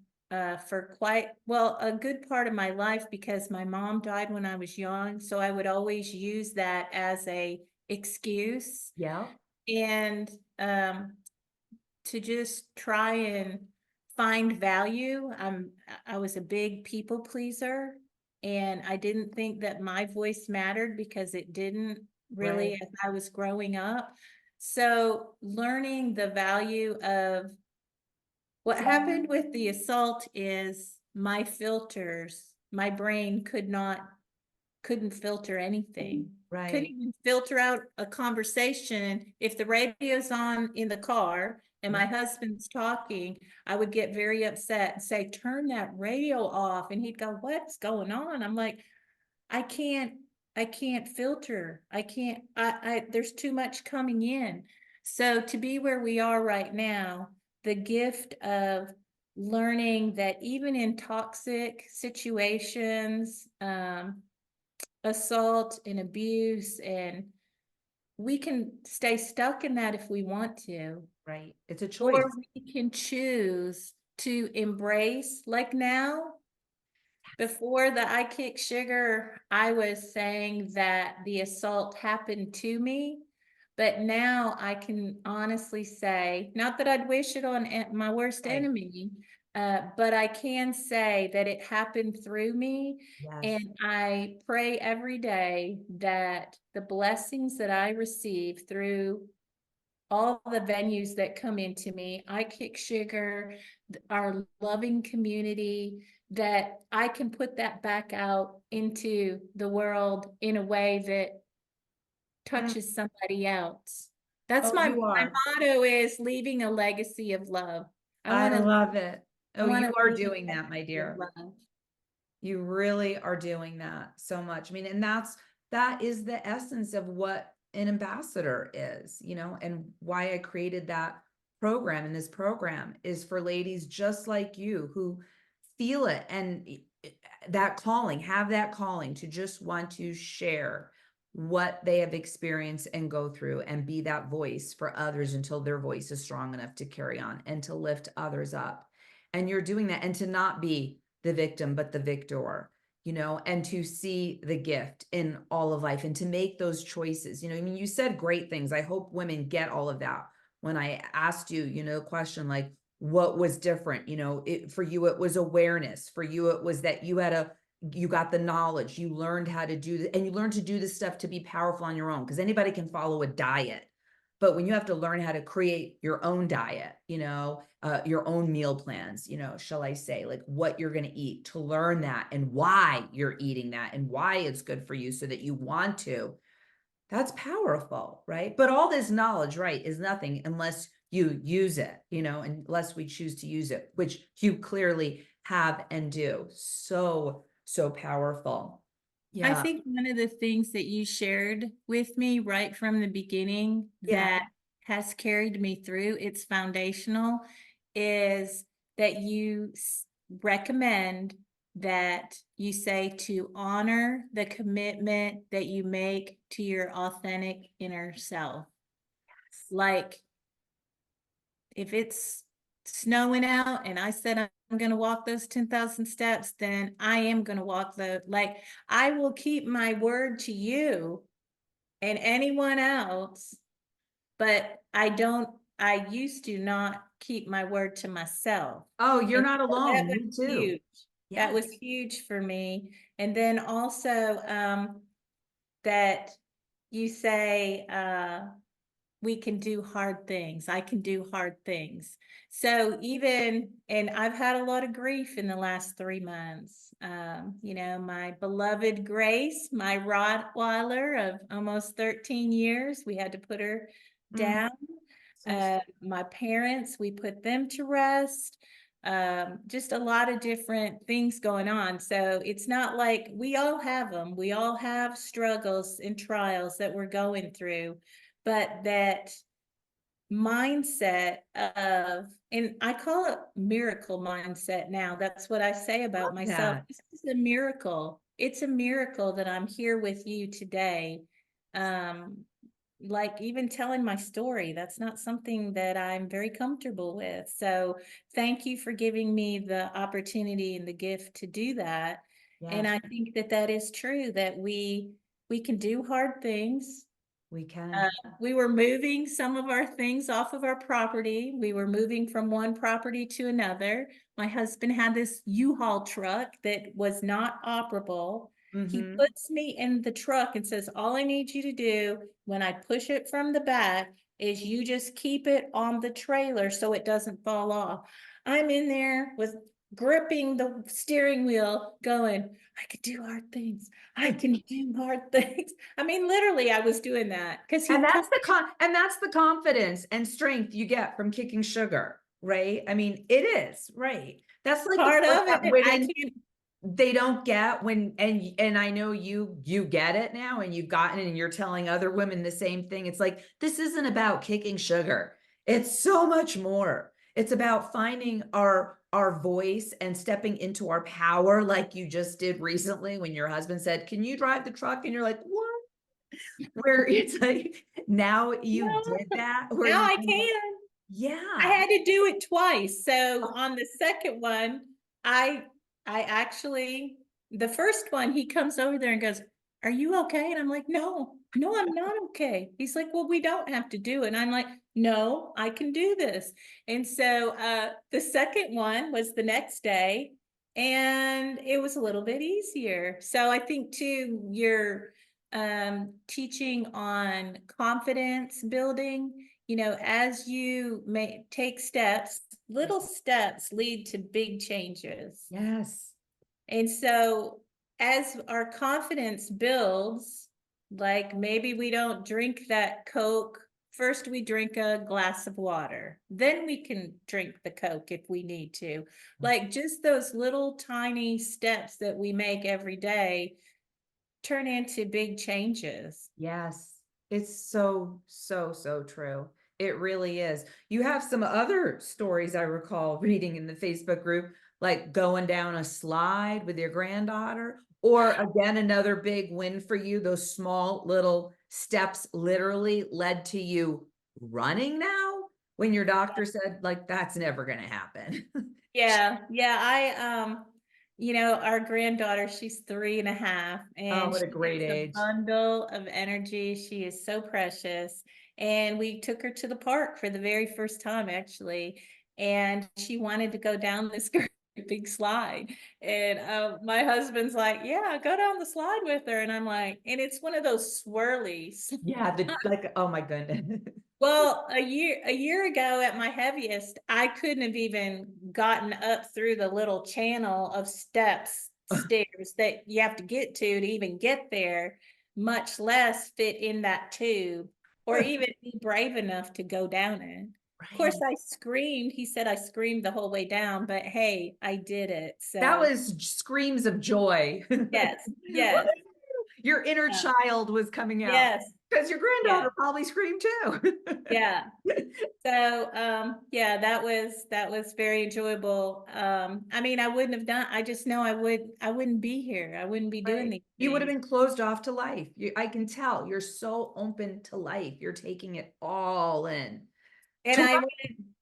for quite well a good part of my life because my mom died when I was young, so I would always use that as a excuse. Yeah. And to just try and find value. I was a big people pleaser, and I didn't think that my voice mattered because it didn't really Right. as I was growing up. So learning the value of what happened with the assault is my filters, my brain couldn't filter anything. Couldn't Right. even filter out a conversation. If the radio's on in the car and my Yeah. husband's talking, I would get very upset and say, turn that radio off. And he'd go, what's going on? I'm like, I can't, I can't filter. There's too much coming in. So to be where we are right now, the gift of learning that even in toxic situations, assault and abuse, and we can stay stuck in that if we want to, Right. It's a choice. or we can choose to embrace, like now, before the I Kick Sugar, I was saying that the assault happened to me, but now I can honestly say, not that I'd wish it on my worst Right. enemy, but I can say that it happened through me. Yes. And I pray every day that the blessings that I receive through all the venues that come into me, I Kick Sugar, our loving community, that I can put that back out into the world in a way that Mm. touches somebody else. That's Oh, you my are. motto is leaving a legacy of love. I I want to love it. I Oh, want you to are leave doing a that, my legacy of dear. love. You really are doing that so much. I mean, and that is the essence of what an ambassador is, and why I created that program. And this program is for ladies just like you who feel it and have that calling to just want to share what they have experienced and go through and be that voice for others until their voice is strong enough to carry on and to lift others up. And you're doing that, and to not be the victim, but the victor, and to see the gift in all of life and to make those choices. I mean, you said great things. I hope women get all of that. When I asked you, question like, what was different? For you, it was awareness. For you, it was that you got the knowledge, you learned how to do and you learned to do this stuff to be powerful on your own, because anybody can follow a diet. But when you have to learn how to create your own diet, your own meal plans, shall I say, like what you're going to eat, to learn that and why you're eating that and why it's good for you so that you want to, that's powerful, right? But all this knowledge, right, is nothing unless you use it, unless we choose to use it, which you clearly have and do. So, so powerful. I Yeah. think one of the things that you shared with me right from the beginning Yeah. that has carried me through, it's foundational, is that you recommend that you say to honor the commitment that you make to your authentic inner self. Like if it's snowing out and I said I'm going to walk those 10,000 steps, then I am going to walk like I will keep my word to you and anyone else, but I used to not keep my word to myself. Oh, you're And not so that alone. was Me too. huge. That Yes. was huge for me. And then also, that you say, we can do hard things. I can do hard things. So and I've had a lot of grief in the last 3 months. My beloved Grace, my Rottweiler of almost 13 years, we had to put her Mm, down. so My parents, we put them to rest. Just a lot of different things going on. So it's not like we all have them. We all have struggles and trials that we're going through, but that mindset of, and I call it miracle mindset now. That's what I say about myself. that. This is a miracle. It's a miracle that I'm here with you today. Um, like even telling my story, that's not something that I'm very comfortable with. So thank you for giving me the opportunity and the gift to do that. And Yes, I think that that is true, that we can do hard things. we uh, can. we were moving some of our things off of our property. We were moving from one property to another. My husband had this U-Haul truck that was not operable. He Mm-hmm. puts me in the truck and says, all I need you to do when I push it from the back is you just keep it on the trailer so it doesn't fall off. I'm in there with gripping the steering wheel going, I could do hard things. I can do hard things. I mean, literally, I was doing that because And he put that's the confidence and strength you get from kicking sugar, right? I mean, it is, right? That's like the part part of that it. I women can't. they don't get when, and I know you get it now, and you've gotten it, and you're telling other women the same thing. It's like, this isn't about kicking sugar. It's so much more. It's about finding our voice and stepping into our power, like you just did recently when your husband said, "Can you drive the truck?" And you're like, "What?" Where it's like, now you No, did that, where now you, I can. I yeah. had to do it twice. So on the second one, I I actually the first one he comes over there and goes, "Are you okay?" And I'm like, "No, no, I'm not okay." He's like, "Well, we don't have to do it." And I'm like, "No, I can do this." And so the second one was the next day, and it was a little bit easier. So I think too, you're teaching on confidence building, as you may take steps, little steps lead to big changes. Yes. And so as our confidence builds, like maybe we don't drink that Coke. First, we drink a glass of water. Then we can drink the Coke if we need to. Like just those little tiny steps that we make every day turn into big changes. Yes. It's so, so, so true. It really is. You have some other stories I recall reading in the Facebook group, like going down a slide with your granddaughter, or again, another big win for you. Those small little steps literally led to you running now when your doctor said, like, that's never going to happen. Yeah, yeah. Our granddaughter, she's 3.5, Oh, and what a she great is a age. bundle of energy. She is so precious. And we took her to the park for the very first time, actually. And she wanted to go down this great big slide. And my husband's like, "Yeah, go down the slide with her." And I'm like, and it's one of those swirlies. Yeah, the like, oh my goodness. Well, a year ago at my heaviest, I couldn't have even gotten up through the little channel of stairs that you have to even get there, much less fit in that tube or even be brave enough to go down it. Of course, Right. I screamed. He said I screamed the whole way down, but hey, I did it. That So, was screams of joy. yes, yes, Your inner yeah, child was coming out yes, because your yeah, granddaughter probably screamed too. yeah. So yeah, that was very enjoyable. I mean, I wouldn't have done, I just know I wouldn't be here. I wouldn't be doing Right. these You would have things. been closed off to life. I can tell you're so open to life. You're taking it all in. And To I run- would,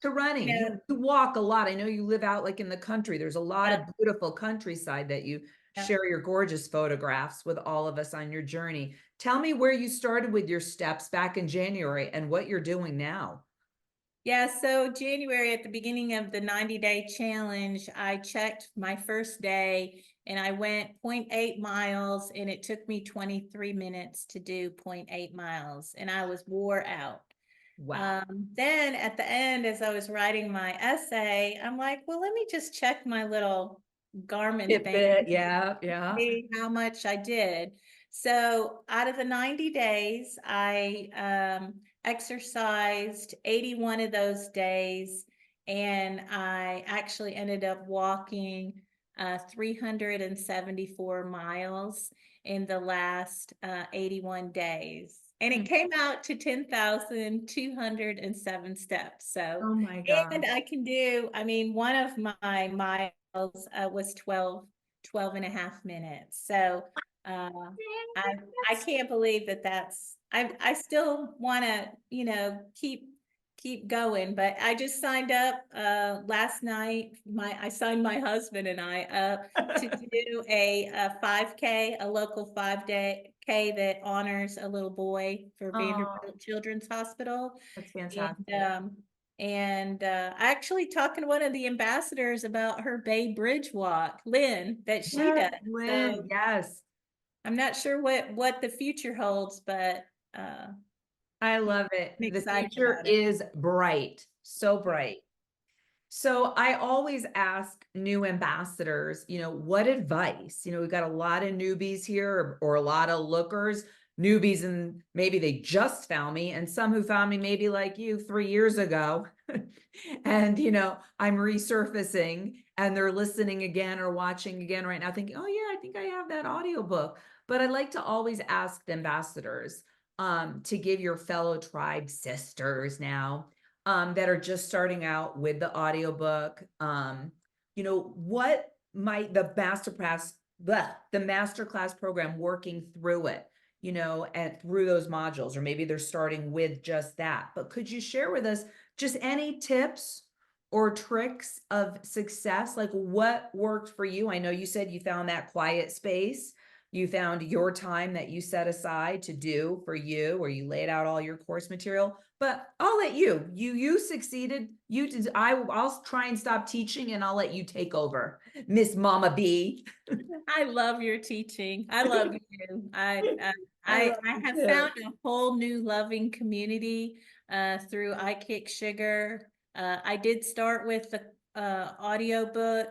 to you running. know, You walk a lot. I know you live out like in the country. There's a lot of yeah, beautiful countryside that you yeah. share your gorgeous photographs with all of us on your journey. Tell me where you started with your steps back in January and what you're doing now. Yeah, so January at the beginning of the 90-day challenge, I checked my first day and I went zero point 0.8 miles, and it took me 23 minutes to do 0.8 miles, and I was wore out. Wow. Then at the end, as I was writing my essay, I'm like, well, let me just check my little Garmin thing Fitbit, to yeah, yeah. see how much I did. So out of the 90 days, I exercised 81 of those days, and I actually ended up walking 374 miles in the last 81 days. And it Mm. came out to 10,207 steps. So, Oh my and gosh. I can do, I mean, one of my miles was 12 and a half minutes. So uh, I can't believe that I still want to, keep going, but I just signed up last night. I signed my husband and I up to do a 5K, a local 5-day K that honors a little boy for Oh, Vanderbilt Children's Hospital. that's And fantastic. actually talking to one of the ambassadors about her Bay Bridge walk, Lynn, that she Yes, does. Lynn, So yes. I'm not sure what the future holds, but uh, I yeah, love it. I'm The excited future about it. is bright, so Yeah. bright. So I always ask new ambassadors, what advice? We've got a lot of newbies here, or a lot of lookers, newbies, and maybe they just found me, and some who found me maybe like you 3 years ago. And I'm resurfacing. and they're listening again or watching again right now thinking, oh yeah, I think I have that audiobook. But I like to always ask the ambassadors to give your fellow tribe sisters now that are just starting out with the audiobook, what might the masterclass program working through it, and through those modules, or maybe they're starting with just that. But could you share with us just any tips or tricks of success? Like what worked for you? I know you said you found that quiet space. You found your time that you set aside to do for you, or you laid out all your course material. But I'll let you succeeded. You did. I'll try and stop teaching, and I'll let you take over, Miss Mama B. I love your teaching. I love you. I love I you have too. found a whole new loving community through I Kick Sugar. I did start with the audio book,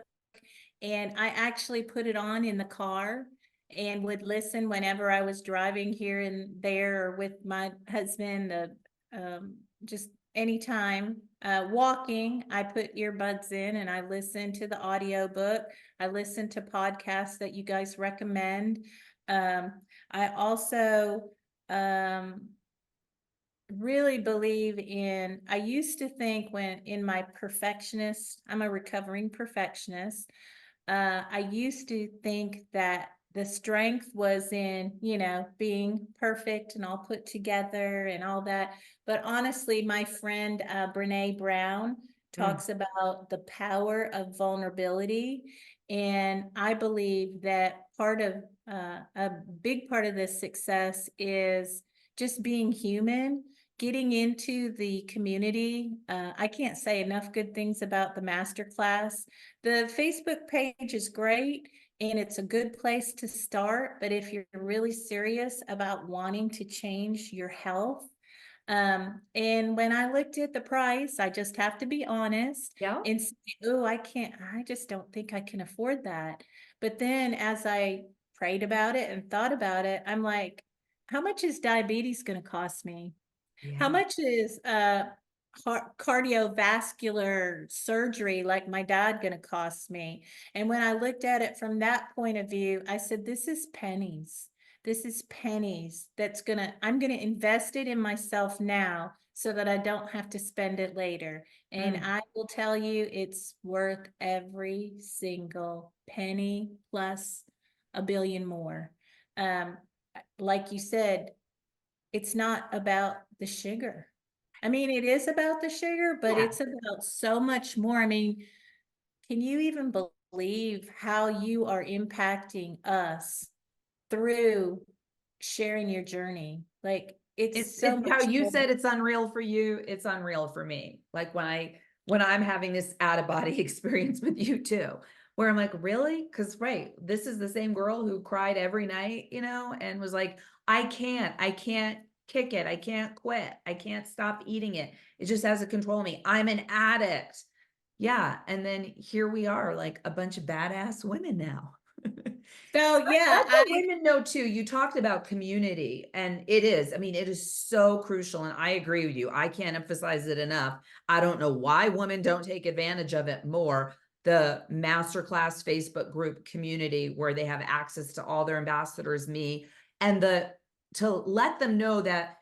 and I actually put it on in the car and would listen whenever I was driving here and there, or with my husband, just anytime. Walking, I put earbuds in and I listen to the audio book. I listen to podcasts that you guys recommend. I also really believe in, I used to think, when in my perfectionist, I'm a recovering perfectionist. I used to think that the strength was in, being perfect and all put together and all that. But honestly, my friend Brene Brown Mm, talks about the power of vulnerability. And I believe that a big part of this success is just being human, getting into the community. I can't say enough good things about the masterclass. The Facebook page is great and it's a good place to start. But if you're really serious about wanting to change your health, and when I looked at the price, I just have to be honest yeah. and say, oh, I just don't think I can afford that. But then as I prayed about it and thought about it, I'm like, how much is diabetes going to cost me? How Yeah. much is cardiovascular surgery like my dad going to cost me? And when I looked at it from that point of view, I said, this is pennies. This is pennies I'm going to invest it in myself now so that I don't have to spend it later. And Mm. I will tell you, it's worth every single penny plus a billion more. Um, like you said, it's not about the sugar. I mean, it is about the sugar, but Yeah. it's about so much more. I mean, can you even believe how you are impacting us through sharing your journey? Like, it's so It's how much you more. said it's unreal for you. It's unreal for me. Like when I'm having this out of body experience with you too, where I'm like, really? Because right, this is the same girl who cried every night, and was like, I can't kick it. I can't quit. I can't stop eating it. It just has a control of me. I'm an addict. Yeah. And then here we are, like a bunch of badass women now. So yeah, Let the women know too. You talked about community, and it is, I mean, it is so crucial. And I agree with you. I can't emphasize it enough. I don't know why women don't take advantage of it more. The masterclass Facebook group community where they have access to all their ambassadors, me, and to let them know that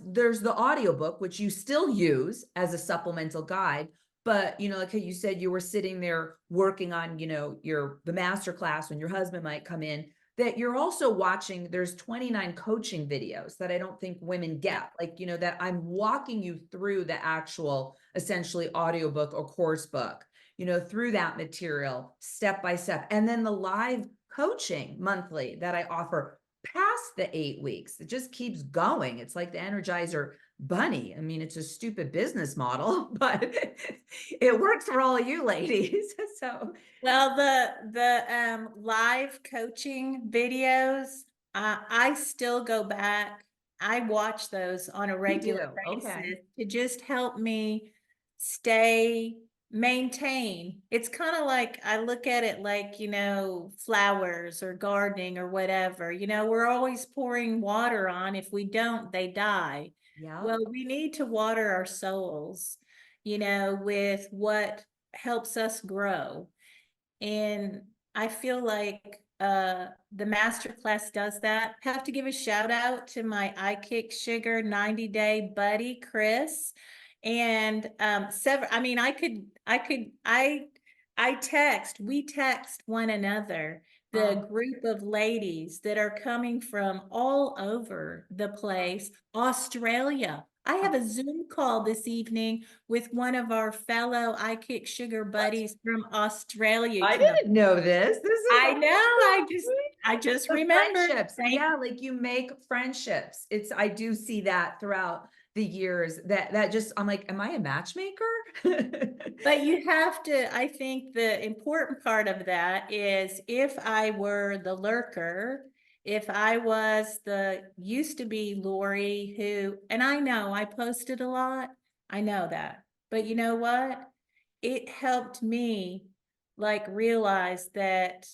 there's the audiobook, which you still use as a supplemental guide. But like you said, you were sitting there working on the master class when your husband might come in, that you're also watching. There's 29 coaching videos that I don't think women get, like that I'm walking you through the actual essentially audiobook or course book, through that material step by step. And then the live coaching monthly that I offer past the 8 weeks. It just keeps going. It's like the Energizer Bunny. I mean, it's a stupid business model, but it works for all of you ladies. So well, the live coaching videos, I still go back. I watch those on a you regular do. Okay. basis to just help me stay maintain. It's kind of like, I look at it like, flowers or gardening or whatever. We're always pouring water on. If we don't, they die. Yeah. Well, we need to water our souls, with what helps us grow. And I feel like the master class does that. Have to give a shout out to my I Kick Sugar 90-day buddy, Chris. And several, I mean, we text one another, the Oh, group of ladies that are coming from all over the place, Australia. I have a Zoom call this evening with one of our fellow I Kick Sugar what? buddies from Australia. I To the didn't know this. This is I know, awesome. I just The remembered. friendships. Yeah, like you make friendships. It's I do see that throughout the years that just I'm like, am I a matchmaker? But you have to, I think the important part of that is if I were the lurker, if I was the used to be Lori who, and I know I posted a lot, I know that. But you know what? It helped me like realize that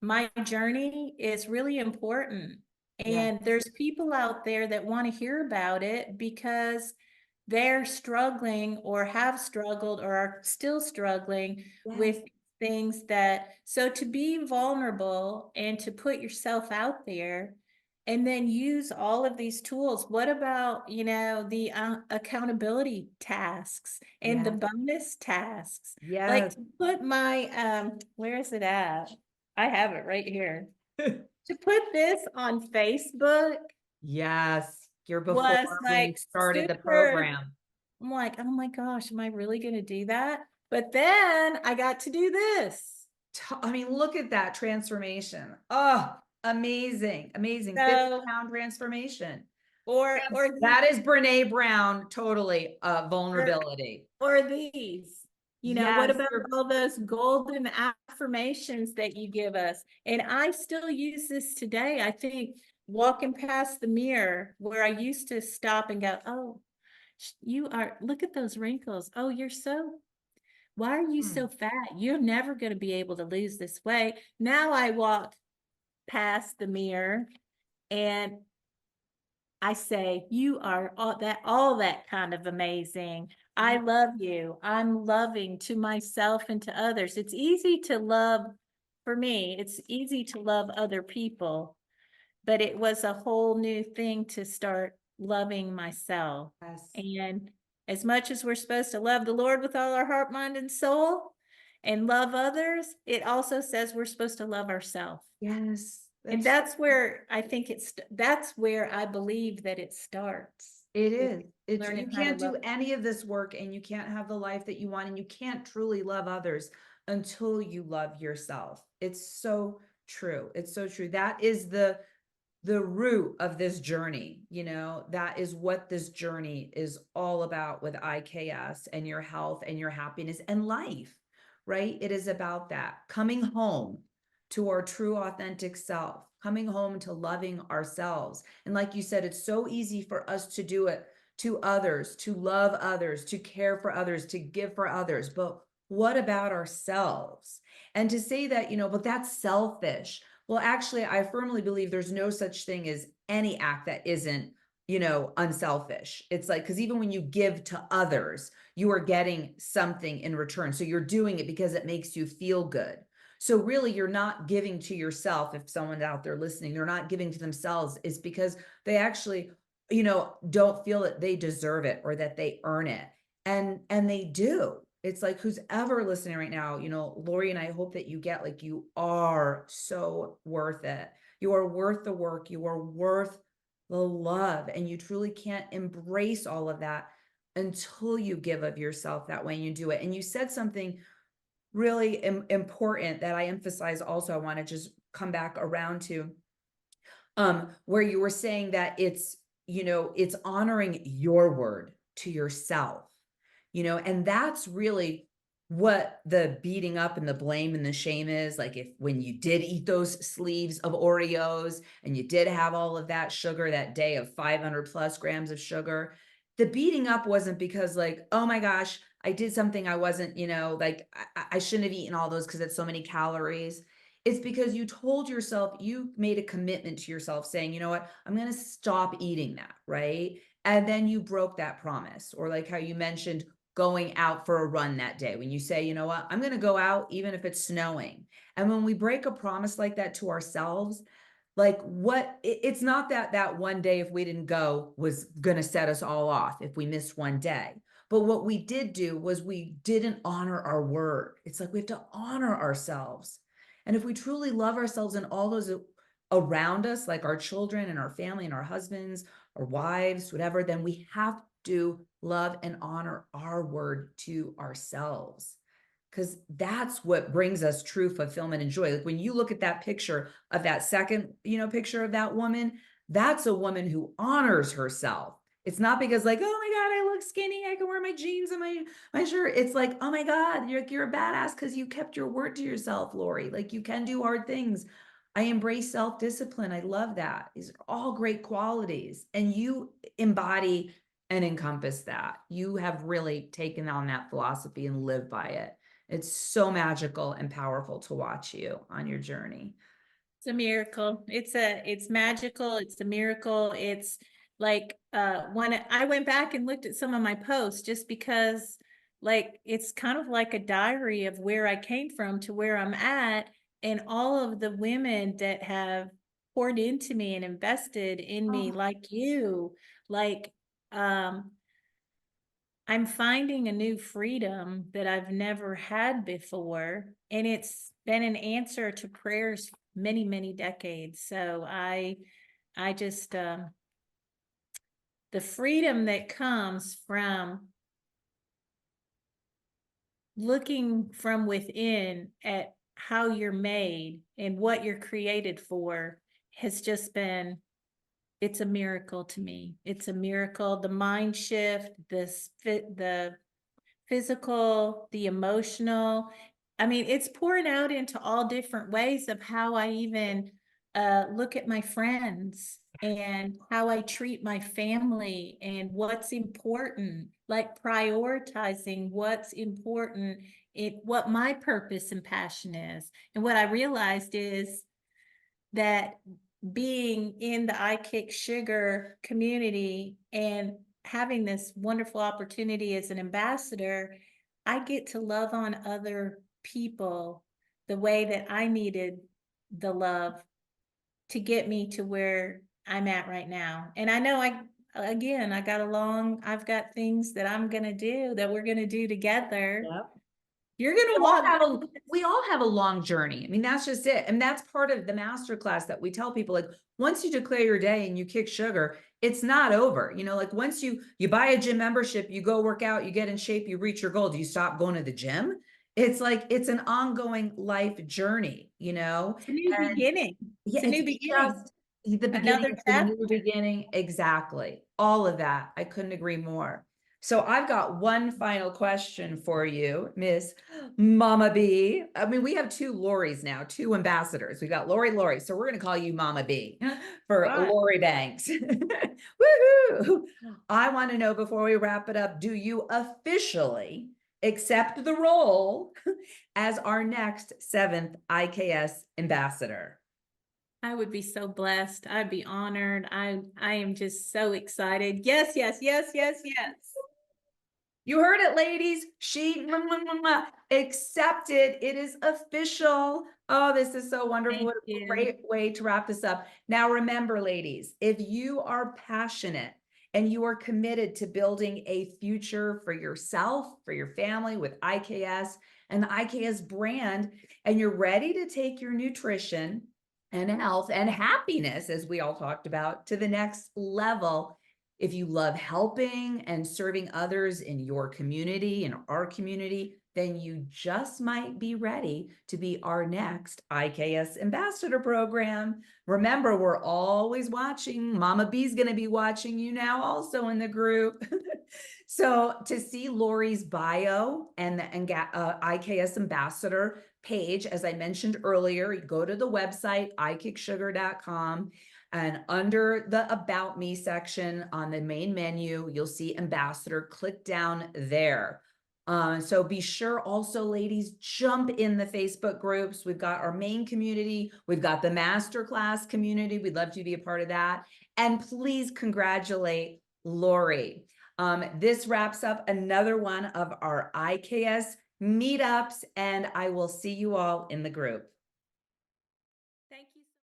my journey is really important. Yeah, And there's people out there that want to hear about it because they're struggling or have struggled or are still struggling yes, with things that, so to be vulnerable and to put yourself out there and then use all of these tools. What about, the accountability tasks and the yes, bonus tasks? Like yes. to put my, where is it at? I have it right here. To put this on Facebook Yes, you're was before when you like started the super. program. I'm like, oh my gosh, am I really going to do that? But then I got to do this. I mean, look at that transformation. Oh, amazing, amazing. 50 So, pound transformation. or Yes, or that the is Brene Brown, totally or, vulnerability. or these. What Yes, about you're all those golden affirmations that you give us? And I still use this today. I think walking past the mirror where I used to stop and go, oh, look at those wrinkles. Oh, why are you so hmm, fat? You're never going to be able to lose this weight. Now I walk past the mirror and I say, you are all that kind of amazing. I yeah, love you. I'm loving to myself and to others. It's easy to love, for me, it's easy to love other people, but it was a whole new thing to start loving myself. yes, And as much as we're supposed to love the Lord with all our heart, mind, and soul and love others, it also says we're supposed to love ourselves. yes. And That's that's where I think that's where I believe that it starts. it Is is. It's you learning how to can't love. do any of this work and you can't have the life that you want and you can't truly love others until you love yourself. It's so true. It's so true. That is the root of this journey. That is what this journey is all about with IKS and your health and your happiness and life, right? It is about that coming home to our true authentic self, coming home to loving ourselves. And like you said, it's so easy for us to do it to others, to love others, to care for others, to give for others. But what about ourselves? And to say that, but that's selfish. Well, actually, I firmly believe there's no such thing as any act that isn't, unselfish. It's like, because even when you give to others, you are getting something in return. So you're doing it because it makes you feel good. So really, you're not giving to yourself. If someone's out there listening, they're not giving to themselves, is because they actually, don't feel that they deserve it or that they earn it. And they do. It's like who's ever listening right now, Lori and I hope that you get like you are so worth it. You are worth the work. You are worth the love. And you truly can't embrace all of that until you give of yourself that way and you do it. And you said something really important that I emphasize also. I want to just come back around to where you were saying that it's honoring your word to yourself, and that's really what the beating up and the blame and the shame is. Like, if when you did eat those sleeves of Oreos and you did have all of that sugar that day of 500 plus grams of sugar, the beating up wasn't because, like, oh my gosh, I did something I wasn't, like I shouldn't have eaten all those because it's so many calories. It's because you told yourself, you made a commitment to yourself saying, you know what, I'm going to stop eating that, right? And then you broke that promise. Or like how you mentioned, going out for a run that day, when you say, you know what, I'm going to go out even if it's snowing. And when we break a promise like that to ourselves, like it's not that that one day if we didn't go was going to set us all off if we missed one day. But what we did do was we didn't honor our word. It's like we have to honor ourselves. And if we truly love ourselves and all those around us, like our children and our family and our husbands or wives, whatever, then we have to love and honor our word to ourselves, because that's what brings us true fulfillment and joy. Like when you look at that picture of that second, picture of that woman, that's a woman who honors herself. It's not because like, oh my God, I look skinny, I can wear my jeans and my shirt. It's like, oh my God, you're a badass because you kept your word to yourself, Lori. Like you can do hard things. I embrace self-discipline. I love that. These are all great qualities. And you embody and encompass that. You have really taken on that philosophy and live by it. It's so magical and powerful to watch you on your journey. It's a miracle. It's magical. It's a miracle. It's like when I went back and looked at some of my posts just because like it's kind of like a diary of where I came from to where I'm at, and all of the women that have poured into me and invested in me Oh, like you, like I'm finding a new freedom that I've never had before. And it's been an answer to prayers many, many decades. So I just, the freedom that comes from looking from within at how you're made and what you're created for has just been, it's a miracle to me. It's a miracle. The mind shift, the physical, the emotional. I mean, it's pouring out into all different ways of how I even look at my friends and how I treat my family and what's important, like prioritizing what's important, what my purpose and passion is. And what I realized is that being in the I Kick Sugar community and having this wonderful opportunity as an ambassador, I get to love on other people the way that I needed the love to get me to where I'm at right now. And I know I've got things that I'm going to do that we're going to do together. yeah. You're going to walk. We all have a long journey. I mean, that's just it. And that's part of the master class that we tell people, like, once you declare your day and you kick sugar, it's not over. Like once you buy a gym membership, you go work out, you get in shape, you reach your goal. Do you stop going to the gym? It's like, it's an ongoing life journey, It's a new and beginning. yeah, It's a it's new beginning. just the beginning, Another it's the chapter. new beginning. Exactly. All of that. I couldn't agree more. So I've got one final question for you, Miss Mama B. I mean, we have two Loris now, two ambassadors. We got Lori. So we're going to call you Mama B for Right. Lori Banks. Woohoo! I want to know before we wrap it up, do you officially accept the role as our next 7th IKS ambassador? I would be so blessed. I'd be honored. I am just so excited. Yes, yes, yes, yes, yes. You heard it, ladies. She accepted. It is official. Oh, this is so wonderful. Thank What a you. great way to wrap this up. Now, remember, ladies, if you are passionate and you are committed to building a future for yourself, for your family with IKS and the IKS brand, and you're ready to take your nutrition and health and happiness, as we all talked about, to the next level, if you love helping and serving others in your community, in our community, then you just might be ready to be our next IKS ambassador program. Remember, we're always watching. Mama B's going to be watching you now also in the group. So to see Lori's bio and the IKS ambassador page, as I mentioned earlier, you go to the website, ikicksugar.com. And under the About Me section on the main menu, you'll see Ambassador. Click down there. So be sure also, ladies, jump in the Facebook groups. We've got our main community. We've got the masterclass community. We'd love you to be a part of that. And please congratulate Lori. This wraps up another one of our IKS meetups, and I will see you all in the group. Thank you so